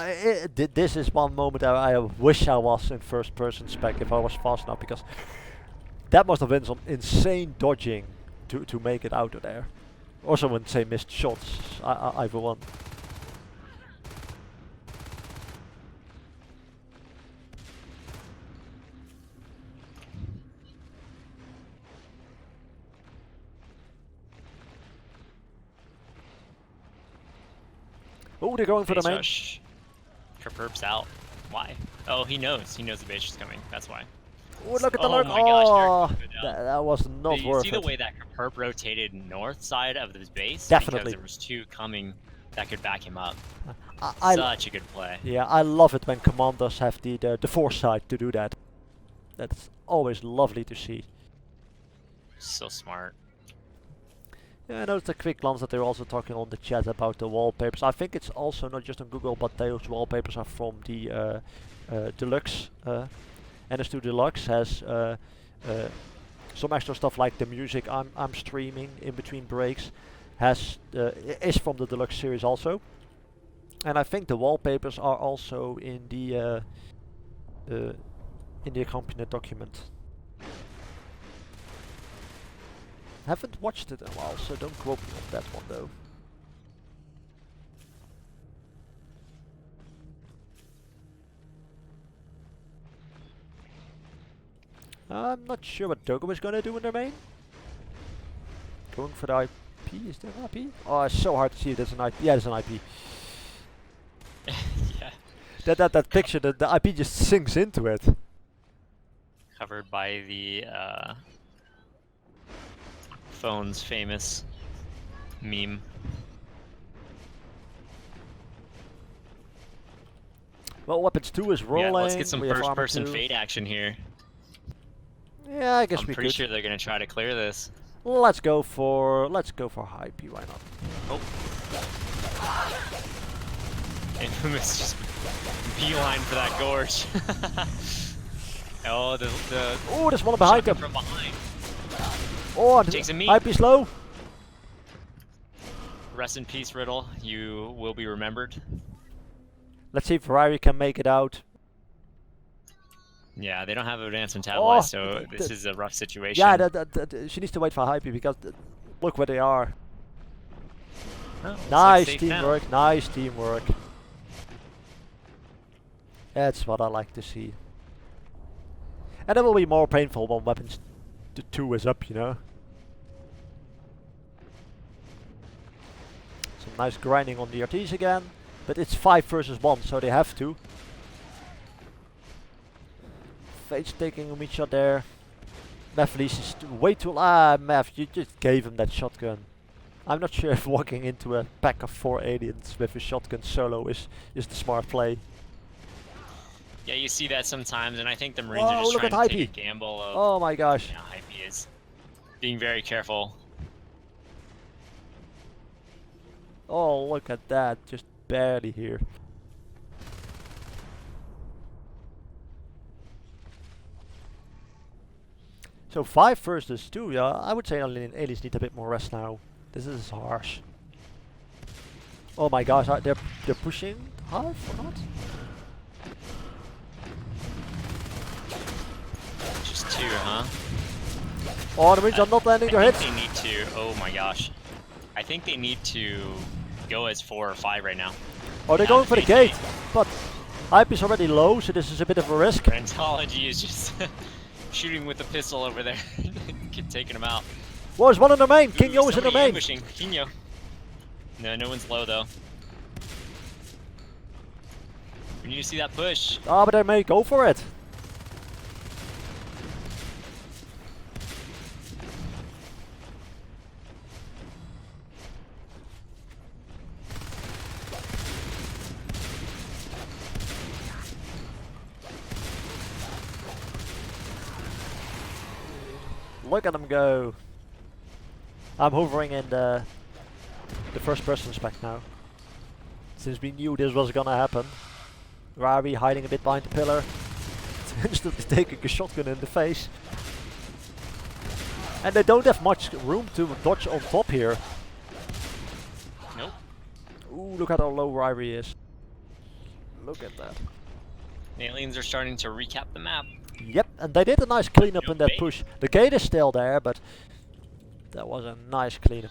A: this is one moment I wish I was in first person spec if I was fast enough, because that must have been some insane dodging to make it out of there. Or someone say missed shots, either one. Oh, they're going for the
B: Base
A: main.
B: rush. Caperp's out. Why? Oh, he knows. He knows the base is coming. That's why.
A: Oh, look at the
B: Oh
A: lurk!
B: my gosh,
A: Oh,
B: they're good out.
A: that was not
B: Did you
A: worth
B: see
A: it.
B: the way that Caperp rotated north side of his base?
A: Definitely.
B: Because there was 2 coming that could back him up.
A: I
B: Such a good play.
A: Yeah, I love it when commanders have the foresight to do that. That's always lovely to see.
B: So smart.
A: Yeah, I noticed a quick glance that they're also talking on the chat about the wallpapers. I think it's also not just on Google, but those wallpapers are from the Deluxe. NS2 Deluxe has some extra stuff like the music I'm streaming in between breaks is from the Deluxe series also. And I think the wallpapers are also in the accompaniment document. Haven't watched it in a while, so don't quote me on that one though. I'm not sure what Doggo is gonna do in their main. Going for the IP, is there an IP? Oh, it's so hard to see if there's an IP. Yeah, there's an IP.
B: Yeah.
A: That picture, the IP just sinks into it.
B: Covered by the phone's famous meme.
A: Well, Weapons 2 is rolling.
B: Yeah, let's get some
A: we have Armor
B: first-person
A: 2.
B: fade action here.
A: Yeah, I guess
B: I'm
A: we
B: pretty
A: could.
B: sure they're gonna try to clear this.
A: Let's go for Hypie. Why not?
B: Oh. Infamous just beeline for that gorge. Oh, the
A: Oh, there's one behind
B: shotgun
A: him.
B: from behind.
A: Oh, and
B: Takes a meat.
A: Hypie's low.
B: Rest in peace, Riddle. You will be remembered.
A: Let's see if Rirey can make it out.
B: Yeah, they don't have advanced
A: Oh,
B: metabolites, so this is a rough situation.
A: Yeah, she needs to wait for Hypie because look where they are.
B: Oh, looks like
A: Nice
B: safe
A: teamwork,
B: now.
A: nice teamwork. That's what I like to see. And it will be more painful when weapons 2 is up, you know. Some nice grinding on the RTs again. But it's 5 versus 1, so they have to. Fate's taking a meat shot there. Mephilles is way too... Meph, you just gave him that shotgun. I'm not sure if walking into a pack of 4 aliens with a shotgun solo is the smart play.
B: Yeah, you see that sometimes, and I think the Marines are just
A: look
B: trying
A: at
B: to take
A: Hypie.
B: a gamble of...
A: Oh my gosh.
B: Yeah, Hypie is being very careful.
A: Oh, look at that. Just barely here. So 5 versus 2, yeah, I would say aliens need a bit more rest now. This is harsh. Oh my gosh, they're pushing half or not?
B: Just 2, huh?
A: Oh, the Marines are not landing their
B: I
A: hits.
B: think they need to... Oh my gosh. I think they need to go as 4 or 5 right now.
A: Oh, they're going for the gate. But Hype is already low, so this is a bit of a risk.
B: Rantology is just shooting with the pistol over there. Taking him out.
A: Whoa, there's one in the main.
B: Ooh,
A: Kingo is in the
B: somebody
A: main.
B: ambushing. Kingo. No, no one's low though. We need to see that push.
A: Ah, but they may go for it. Look at them go. I'm hovering in the first person spec now. Since we knew this was gonna happen. Rirey hiding a bit behind the pillar. Instantly taking a shotgun in the face. And they don't have much room to dodge on top here.
B: Nope.
A: Ooh, look at how low Rirey is. Look at that.
B: The aliens are starting to recap the map.
A: Yep, and they did a nice cleanup
B: No
A: in that
B: bait.
A: push. The gate is still there, but that was a nice cleanup.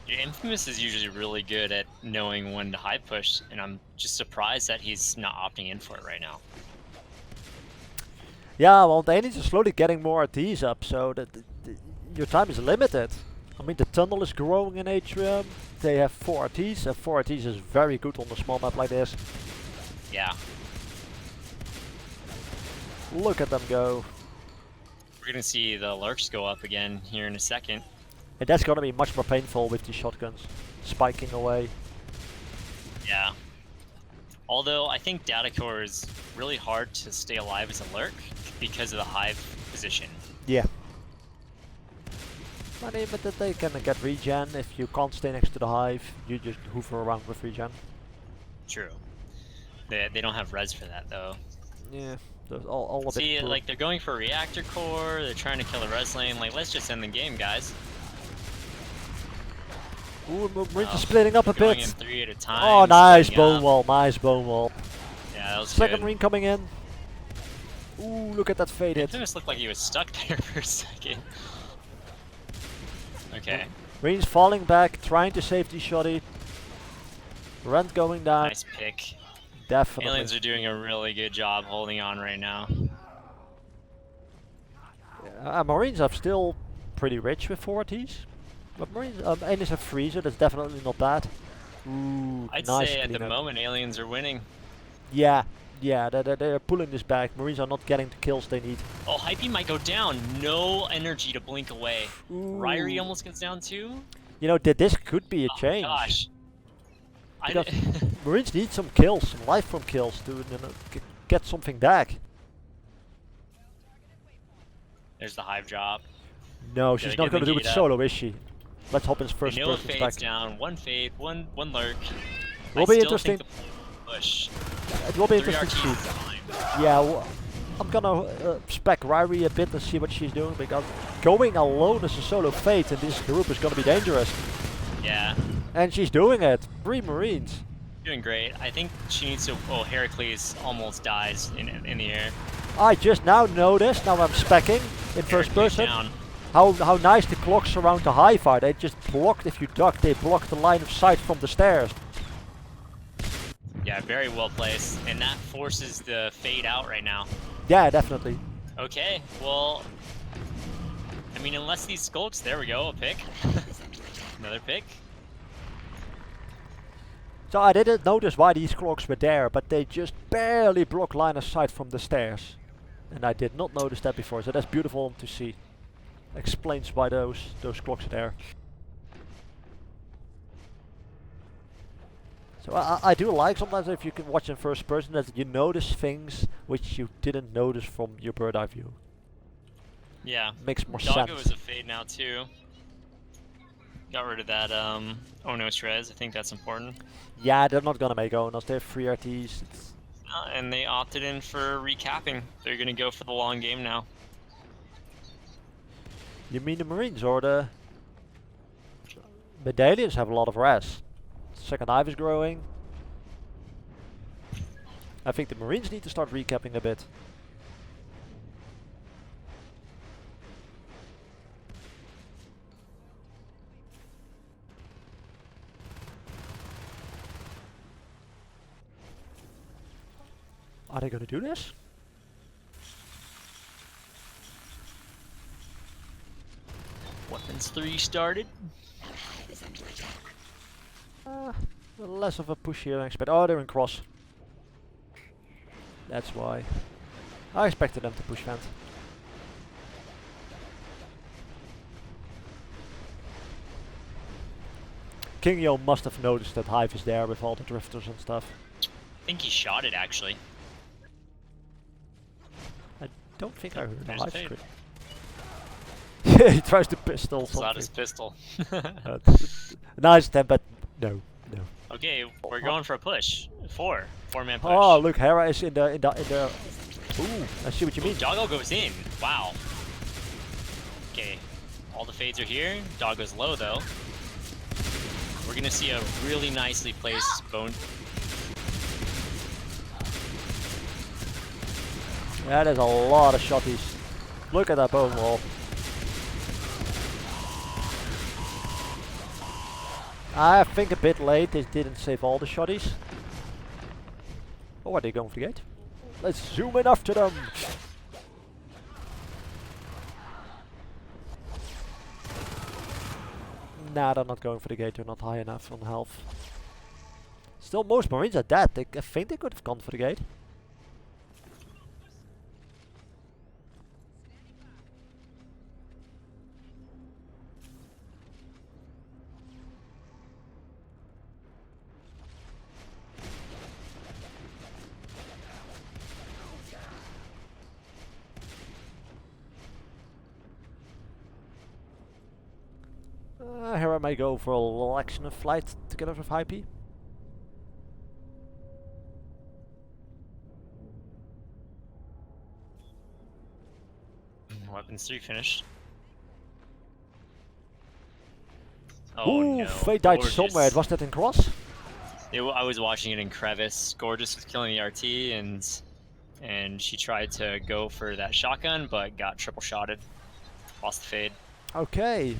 B: Yeah, Infamous is usually really good at knowing when to high push, and I'm just surprised that he's not opting in for it right now.
A: Yeah, well, they need to slowly getting more RTs up, so that your time is limited. I mean, the tunnel is growing in Atrium. They have 4 RTs, and 4 RTs is very good on a small map like this.
B: Yeah.
A: Look at them go.
B: We're gonna see the lurks go up again here in a second.
A: And that's gonna be much more painful with these shotguns spiking away.
B: Yeah. Although I think Data Core is really hard to stay alive as a lurk because of the hive position.
A: Yeah. But they can get regen. If you can't stay next to the hive, you just hoover around with regen.
B: True. They don't have res for that though.
A: Yeah, there's all of
B: See,
A: it.
B: like they're going for reactor core, they're trying to kill a res lane, like let's just end the game, guys.
A: Ooh, Marines are splitting up a
B: Going
A: bit.
B: in 3 at a time.
A: Oh, nice
B: splitting
A: bone
B: up.
A: wall, nice bone wall.
B: Yeah, that was
A: Second
B: good.
A: Marine coming in. Ooh, look at that fade hit.
B: Infamous looked like he was stuck there for a second. Okay.
A: Marines falling back, trying to save the shoddy. Rent going down.
B: Nice pick.
A: Definitely.
B: Aliens are doing a really good job holding on right now.
A: Marines are still pretty rich with 4 Ts. But Marines, aliens have 3, so that's definitely not bad. Ooh,
B: I'd
A: nice
B: say at the
A: cleanup.
B: moment aliens are winning.
A: Yeah, they're pulling this back. Marines are not getting the kills they need.
B: Oh, Hypie might go down. No energy to blink away.
A: Ooh.
B: Rirey almost gets down too.
A: You know, this could be a
B: Oh,
A: change.
B: gosh.
A: Because Marines need some kills, some life from kills to get something back.
B: There's the hive drop.
A: No,
B: Gotta
A: she's not
B: get
A: going to
B: the
A: do it
B: gate up.
A: solo, is she? Let's hop in first
B: I know it
A: person
B: fades
A: back.
B: down. One fade, one lurk.
A: Will
B: I
A: be
B: still
A: interesting.
B: think the push.
A: It will be
B: 3
A: interesting to
B: RTs
A: see.
B: is fine.
A: Yeah, I'm gonna spec Rirey a bit and see what she's doing, because going alone as a solo fate in this group is gonna be dangerous.
B: Yeah,
A: And she's doing it. 3 Marines.
B: doing great. I think she needs to. Oh, Herakles almost dies in the air.
A: I just now noticed, now I'm specking in first
B: Herakles
A: person,
B: down.
A: how nice the clocks around the hive are. They just blocked, if you duck, they block the line of sight from the stairs.
B: Yeah, very well placed, and that forces the fade out right now.
A: Yeah, definitely.
B: Okay, well, I mean, unless these skulks, there we go, a pick. Another pick.
A: So I didn't notice why these clocks were there, but they just barely block line of sight from the stairs. And I did not notice that before, so that's beautiful to see. Explains why those clocks are there. So I do like sometimes if you can watch in first person that you notice things which you didn't notice from your bird eye view.
B: Yeah.
A: Makes more
B: Doggo
A: sense.
B: is a fade now too. Got rid of that Onos res. I think that's important.
A: Yeah, they're not gonna make Onos. They have 3 RTs.
B: And they opted in for recapping. They're gonna go for the long game now.
A: You mean the Marines or the medallions have a lot of res. Second hive is growing. I think the Marines need to start recapping a bit. Are they gonna do this?
B: Weapons 3 started.
A: Less of a push here than I expected. Oh, they're in cross. That's why. I expected them to push vent. King Yo must have noticed that Hive is there with all the drifters and stuff.
B: I think he shot it actually.
A: I don't think I heard a
B: There's
A: Hive
B: a fade.
A: scream. He tries to pistol
B: It's not his
A: something.
B: pistol.
A: Nice attempt, but no.
B: Okay, we're going for a push. 4-man push.
A: Oh, look, Hera is in the. Ooh, I see what you mean.
B: Doggo goes in. Wow. Okay, all the fades are here. Doggo's low though. We're gonna see a really nicely placed bone.
A: Yeah, there's a lot of shotties. Look at that bone wall. I think a bit late, they didn't save all the shotties. Oh, are they going for the gate? Let's zoom in after them! Nah, they're not going for the gate, they're not high enough on health. Still, most Marines are dead. I think they could have gone for the gate. Here I may go for a little action of flight together with Hypie.
B: Weapons 3 finished. Oh
A: Ooh,
B: no.
A: Fate died
B: Gorgeous.
A: somewhere. Was that in cross?
B: I was watching it in crevice. Gorgeous was killing the RT and she tried to go for that shotgun but got triple shotted. Lost the fade.
A: Okay.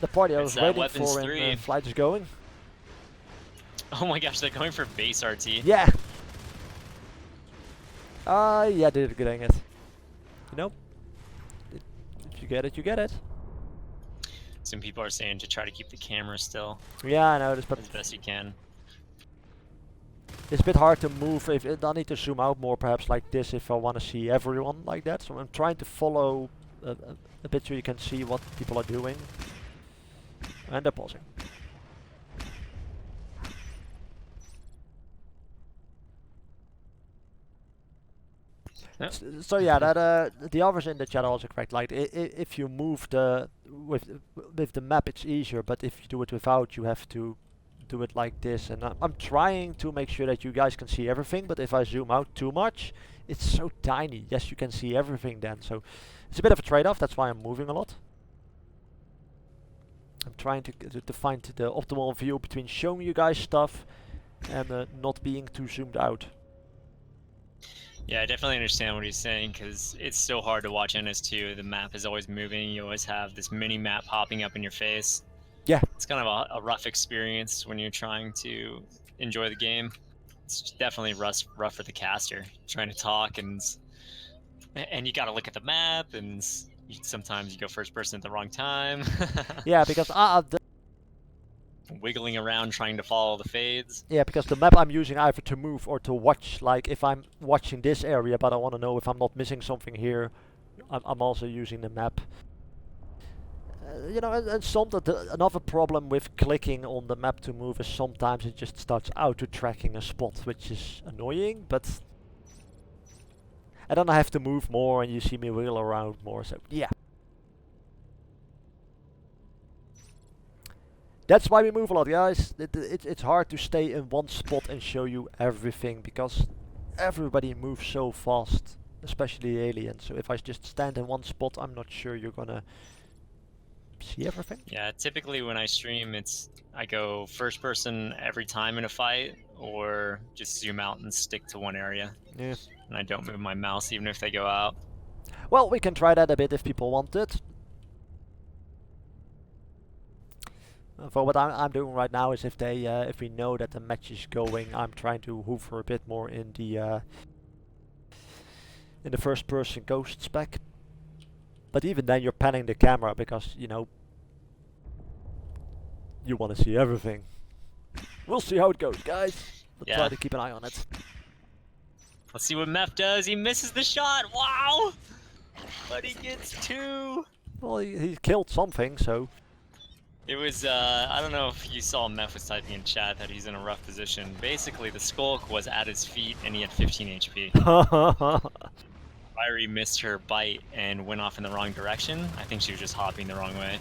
A: The party I was
B: It's that
A: waiting
B: weapons
A: for
B: 3.
A: and flight is going.
B: Oh my gosh, they're going for base RT.
A: Yeah. Yeah, they're getting it. You know? If you get it, you get it.
B: Some people are saying to try to keep the camera still
A: Yeah, I know this, but
B: as best you can.
A: it's a bit hard to move. If I need to zoom out more, perhaps like this, if I want to see everyone like that. So I'm trying to follow a bit so you can see what people are doing. And they're pausing.
B: Yep.
A: So yeah, that the others in the chat are also correct. Like if you move with the map, it's easier. But if you do it without, you have to do it like this. And I'm trying to make sure that you guys can see everything. But if I zoom out too much, it's so tiny. Yes, you can see everything then. So it's a bit of a trade-off. That's why I'm moving a lot. I'm trying to find the optimal view between showing you guys stuff and not being too zoomed out.
B: Yeah, I definitely understand what he's saying because it's so hard to watch NS2. The map is always moving. You always have this mini map popping up in your face.
A: Yeah.
B: It's kind of a rough experience when you're trying to enjoy the game. It's definitely rough for the caster trying to talk, and you got to look at the map, and sometimes you go first person at the wrong time.
A: Yeah, because
B: wiggling around trying to follow the fades.
A: yeah, because the map I'm using either to move or to watch. Like if I'm watching this area, but I want to know if I'm not missing something here, I'm also using the map. You know, and another problem with clicking on the map to move is sometimes it just starts auto-tracking a spot, which is annoying, but... And then I have to move more and you see me wheel around more, so yeah. That's why we move a lot, guys. It's hard to stay in one spot and show you everything, because everybody moves so fast, especially aliens. So if I just stand in one spot, I'm not sure you're gonna see everything.
B: Yeah, typically when I stream, I go first person every time in a fight, or just zoom out and stick to one area.
A: Yeah.
B: And I don't move my mouse even if they go out.
A: Well, we can try that a bit if people want it. For what I'm doing right now is if we know that the match is going, I'm trying to hover a bit more in the first person ghost spec. But even then you're panning the camera because, you know, you want to see everything. We'll see how it goes, guys. But try to keep an eye on it.
B: Let's see what Meph does. He misses the shot. Wow! But he gets 2.
A: Well, he killed something, so...
B: It was, I don't know if you saw Meph was typing in chat that he's in a rough position. Basically, the skulk was at his feet and he had 15 HP. Rirey missed her bite and went off in the wrong direction. I think she was just hopping the wrong way.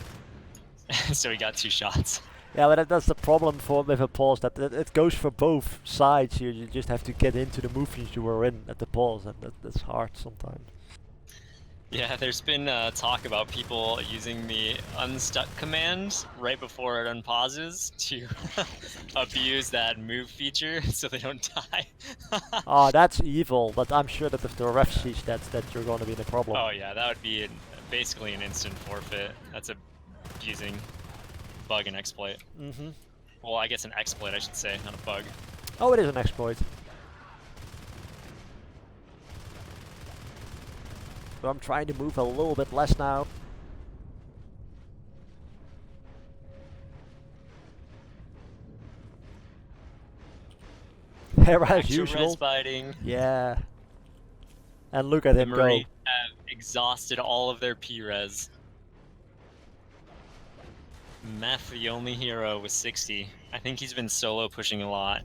B: So he got 2 shots.
A: Yeah, but that's the problem with a pause, that it goes for both sides here. You just have to get into the movements you were in at the pause, and that's hard sometimes.
B: Yeah, there's been talk about people using the unstuck command right before it unpauses to abuse that move feature so they don't die.
A: Oh, that's evil, but I'm sure that if the ref sees that you're going to be in a problem.
B: Oh yeah, that would be basically an instant forfeit. That's abusing bug and exploit.
A: Mm-hmm.
B: Well, I guess an exploit, I should say, not a bug.
A: Oh, it is an exploit. But I'm trying to move a little bit less now. As usual.
B: Res biting.
A: Yeah. And look at him go.
B: Mirez have exhausted all of their P-res. Meph, the only hero, with 60. I think he's been solo pushing a lot.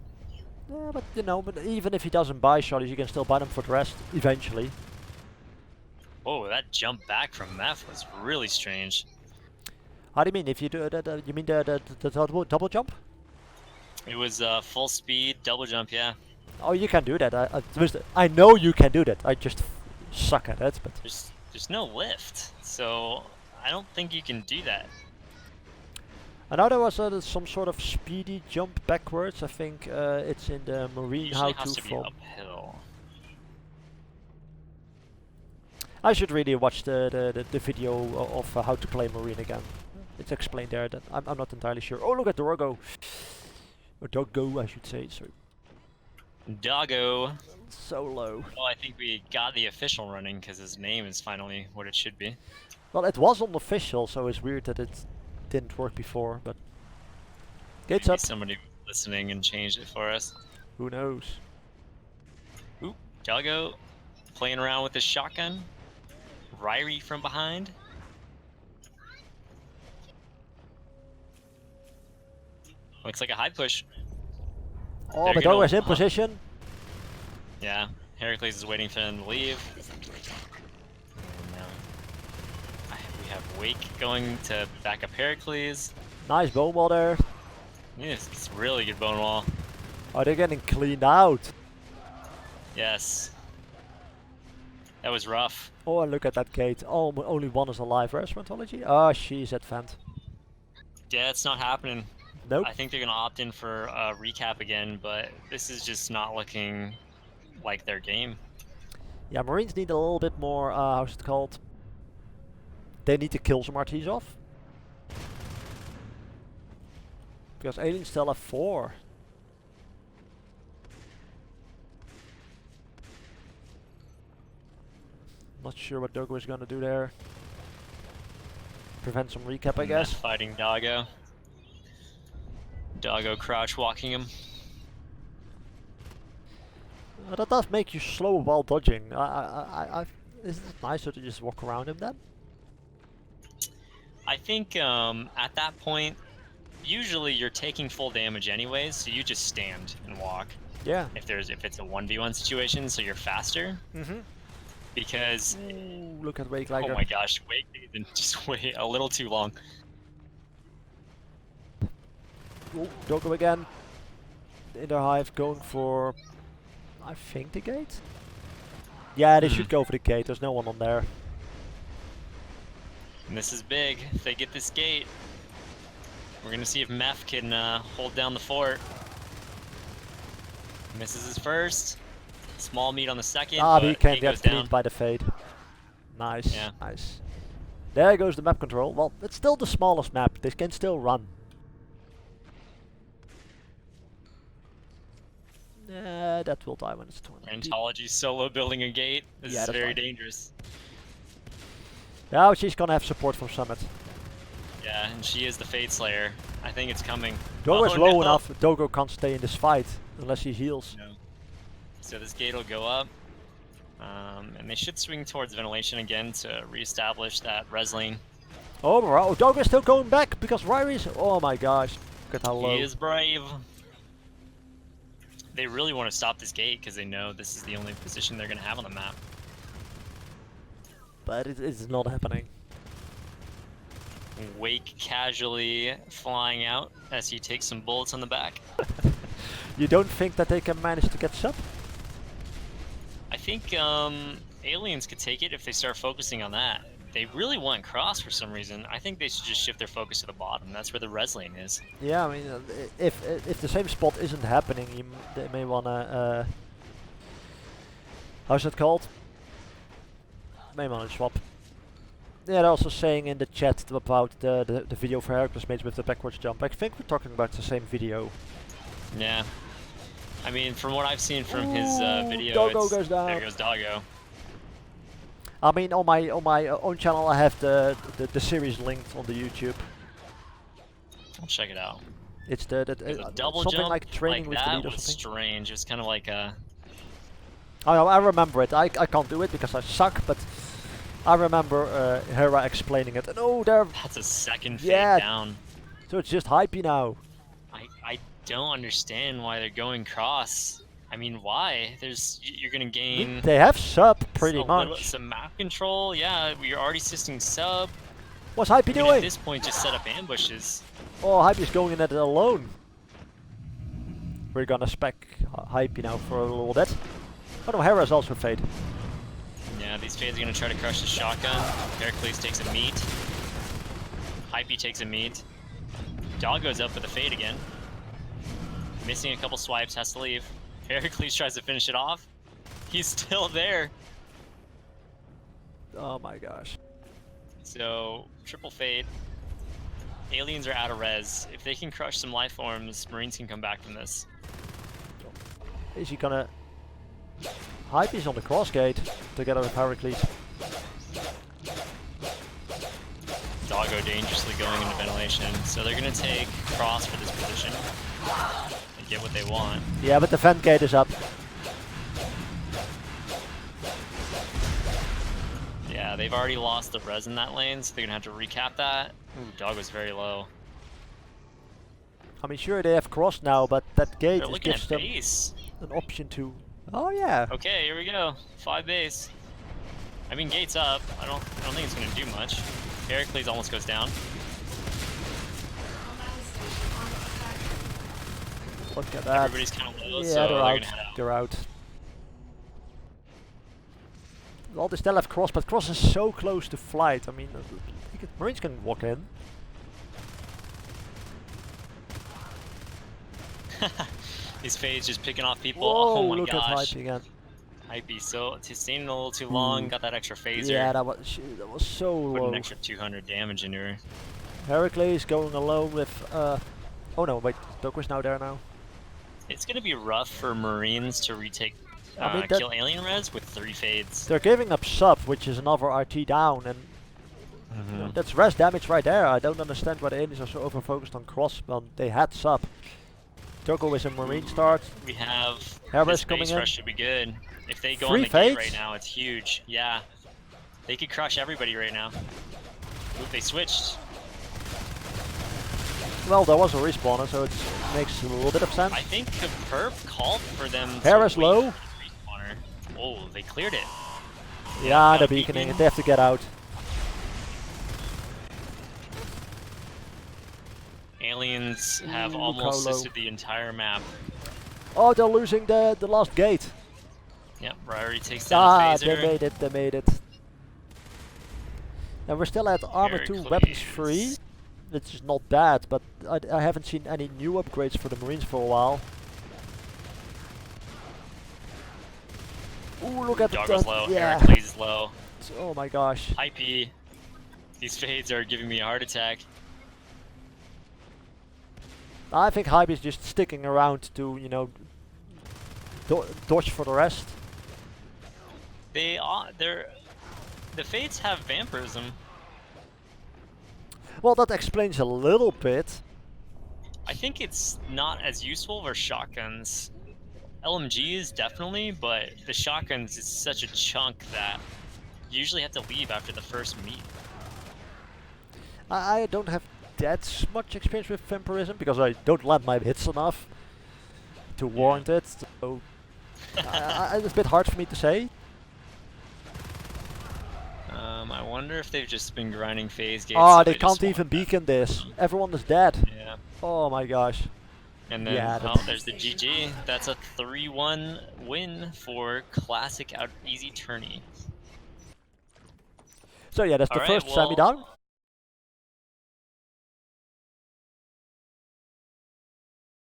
A: Yeah, but you know, but even if he doesn't buy shotties, you can still buy them for the rest, eventually.
B: Oh, that jump back from Meph was really strange.
A: How do you mean? If you do you mean the double jump?
B: It was full speed double jump, yeah.
A: Oh, you can do that. I know you can do that. I just suck at it. But
B: there's no lift, so I don't think you can do that.
A: I know there was some sort of speedy jump backwards. I think it's in the marine
B: Usually
A: how
B: has
A: to
B: be
A: fall.
B: uphill.
A: I should really watch the video of how to play marine again. It's explained there. That I'm not entirely sure. Oh, look at Doggo. Or Doggo, I should say. Sorry.
B: Doggo.
A: So low.
B: Well, I think we got the official running because his name is finally what it should be.
A: Well, it was unofficial, so it's weird that it didn't work before, but... Gates
B: Maybe
A: up.
B: somebody listening and changed it for us.
A: Who knows?
B: Ooh, Doggo playing around with his shotgun. Rirey from behind. Looks like a high push.
A: Oh, but Doggo is in position.
B: Yeah, Herakles is waiting for him to leave. And, we have Wake going to back up Herakles.
A: Nice bone wall there.
B: Yes, it's really good bone wall.
A: Oh, they're getting cleaned out.
B: Yes. That was rough.
A: Oh, and look at that gate. Oh, only one is alive. Where's rantology? Oh, she's at vent.
B: Yeah, it's not happening.
A: Nope.
B: I think they're going to opt in for a recap again, but this is just not looking like their game.
A: Yeah, Marines need a little bit more, how's it called? They need to kill some RTs off. Because aliens still have 4. Not sure what Doggo is gonna do there. Prevent some recap, I guess.
B: Fighting Doggo. Doggo crouch walking him.
A: That does make you slow while dodging. Isn't it nicer to just walk around him then?
B: I think at that point, usually you're taking full damage anyways, so you just stand and walk.
A: Yeah.
B: If it's a 1v1 situation, so you're faster.
A: Mm-hmm.
B: Because
A: Ooh, look at Wakelagger.
B: oh my gosh, just wait a little too long.
A: Ooh, Doggo again. In their hive going for, I think, the gate? Yeah, they should go for the gate. There's no one on there.
B: And this is big. If they get this gate, we're gonna see if Meph can hold down the fort. Misses his first. Small meat on the second.
A: Ah,
B: but
A: but he can't
B: he
A: get
B: goes down.
A: cleaned by the fade. Nice,
B: Yeah.
A: nice. There goes the map control. Well, it's still the smallest map. They can still run. That will die when it's 20.
B: Rantology solo building a gate. This
A: Yeah,
B: is
A: that's
B: very
A: fine.
B: dangerous.
A: Now she's gonna have support from Summit.
B: Yeah, and she is the Fade Slayer. I think it's coming.
A: Doggo is
B: Oh,
A: low
B: no.
A: enough. Doggo can't stay in this fight unless he heals.
B: No. So this gate will go up. And they should swing towards ventilation again to reestablish that res lane.
A: Oh, bro, Doggo is still going back because Rirey's. Oh my gosh. Look at how low.
B: He is brave. They really want to stop this gate because they know this is the only position they're going to have on the map.
A: But it's not happening.
B: Wake casually flying out as he takes some bullets on the back.
A: You don't think that they can manage to get sub?
B: I think aliens could take it if they start focusing on that. They really want cross for some reason. I think they should just shift their focus to the bottom. That's where the res lane is.
A: Yeah, I mean, if the same spot isn't happening, they may wanna how's that called? May wanna swap. Yeah, they're also saying in the chat about the video for Herakles made with the backwards jump. I think we're talking about the same video.
B: Yeah. I mean, from what I've seen from his video,
A: Doggo goes down.
B: there goes Doggo.
A: I mean, on my own channel, I have the series linked on the YouTube.
B: I'll check it out.
A: It's
B: There's a double
A: something
B: jump
A: like training
B: like
A: with the
B: that
A: lead or
B: was
A: something.
B: strange. It was kind of like a...
A: I remember it. I can't do it because I suck, but I remember Hera explaining it. And oh, there.
B: That's a second fade
A: Yeah.
B: down.
A: So it's just Hypie now.
B: I don't understand why they're going cross. I mean, why? You're gonna gain
A: They have sub pretty much.
B: some map control. Yeah, we're already assisting sub.
A: What's Hypie
B: I mean,
A: doing?
B: at this point, just set up ambushes.
A: Oh, Hypie's going in at it alone. We're gonna spec Hypie now for a little bit. Oh no, Hera's also fade.
B: Yeah, these fades are gonna try to crush the shotgun. Herakles takes a meat. Hypie takes a meat. Dog goes up with a fade again. Missing a couple swipes, has to leave. Herakles tries to finish it off. He's still there.
A: Oh my gosh.
B: So, triple fade. Aliens are out of res. If they can crush some life forms, Marines can come back from this.
A: Is he gonna... Hypie's on the cross gate together with Herakles.
B: Doggo dangerously going into ventilation. So they're gonna take cross for this position. And get what they want.
A: Yeah, but the vent gate is up.
B: Yeah, they've already lost the res in that lane, so they're gonna have to recap that. Ooh, Doggo's very low.
A: I mean, sure, they have cross now, but that gate
B: They're looking
A: gives
B: at
A: them
B: base.
A: an option to... Oh yeah.
B: Okay, here we go. 5 base. I mean, gate's up. I don't think it's gonna do much. Herakles almost goes down.
A: Look at that.
B: Everybody's kind of low,
A: Yeah,
B: so
A: they're
B: they're
A: out.
B: gonna head out.
A: They're out. Well, they still have cross, but cross is so close to flight. I mean, Marines can walk in.
B: These fades just picking off people.
A: Whoa,
B: Oh my
A: look
B: gosh.
A: at Hypie again.
B: Hypie, so it's staying a little too long. Got that extra phaser.
A: Yeah, that was so
B: Put
A: low.
B: an extra 200 damage into her.
A: Herakles going alone with... Oh no, wait. Doggo's now there now.
B: It's gonna be rough for Marines to retake
A: I mean, that
B: kill alien res with 3 fades.
A: they're giving up sub, which is another RT down, and you know, that's res damage right there. I don't understand why the aliens are so over-focused on cross when they had sub. Doggo is a marine start.
B: We have
A: Herakles
B: this
A: coming
B: base
A: in.
B: rush should be good. If they go
A: 3
B: on the
A: fades?
B: gate right now, it's huge. Yeah. They could crush everybody right now. Ooh, they switched.
A: Well, there was a respawner, so it makes a little bit of sense.
B: I think Caperp called for them to
A: Herakles
B: wait
A: low.
B: for the respawner. Oh, they cleared it.
A: Yeah, they're
B: beacon.
A: beaconing. They have to get out.
B: Aliens have
A: Ooh,
B: almost
A: Colo.
B: assisted the entire map.
A: Oh, they're losing the last gate.
B: Yep, Rirey takes down a
A: They
B: phaser.
A: made it. They made it. And we're still at armor 2,
B: Herakles.
A: weapons 3. Which is not bad, but I haven't seen any new upgrades for the marines for a while. Ooh, look at
B: Doggo's
A: the
B: low,
A: yeah.
B: Herakles is low.
A: Oh my gosh.
B: Hypie. These fades are giving me a heart attack.
A: I think Hype is just sticking around to, you know, dodge for the rest.
B: The fades have vampirism.
A: Well, that explains a little bit.
B: I think it's not as useful for shotguns. LMGs definitely, but the shotguns is such a chunk that you usually have to leave after the first meet.
A: I don't have that much experience with vampirism because I don't land my hits enough to warrant it. So it's a bit hard for me to say.
B: I wonder if they've just been grinding phase gates.
A: Oh,
B: so
A: they
B: just
A: can't
B: want
A: even
B: that.
A: beacon this. Everyone is dead.
B: Yeah.
A: Oh my gosh.
B: And then,
A: Yeah,
B: oh,
A: that's-
B: there's the GG. That's a 3-1 win for ClassicOutEZtourney.
A: So yeah, that's the
B: Alright,
A: first semi
B: well,
A: down.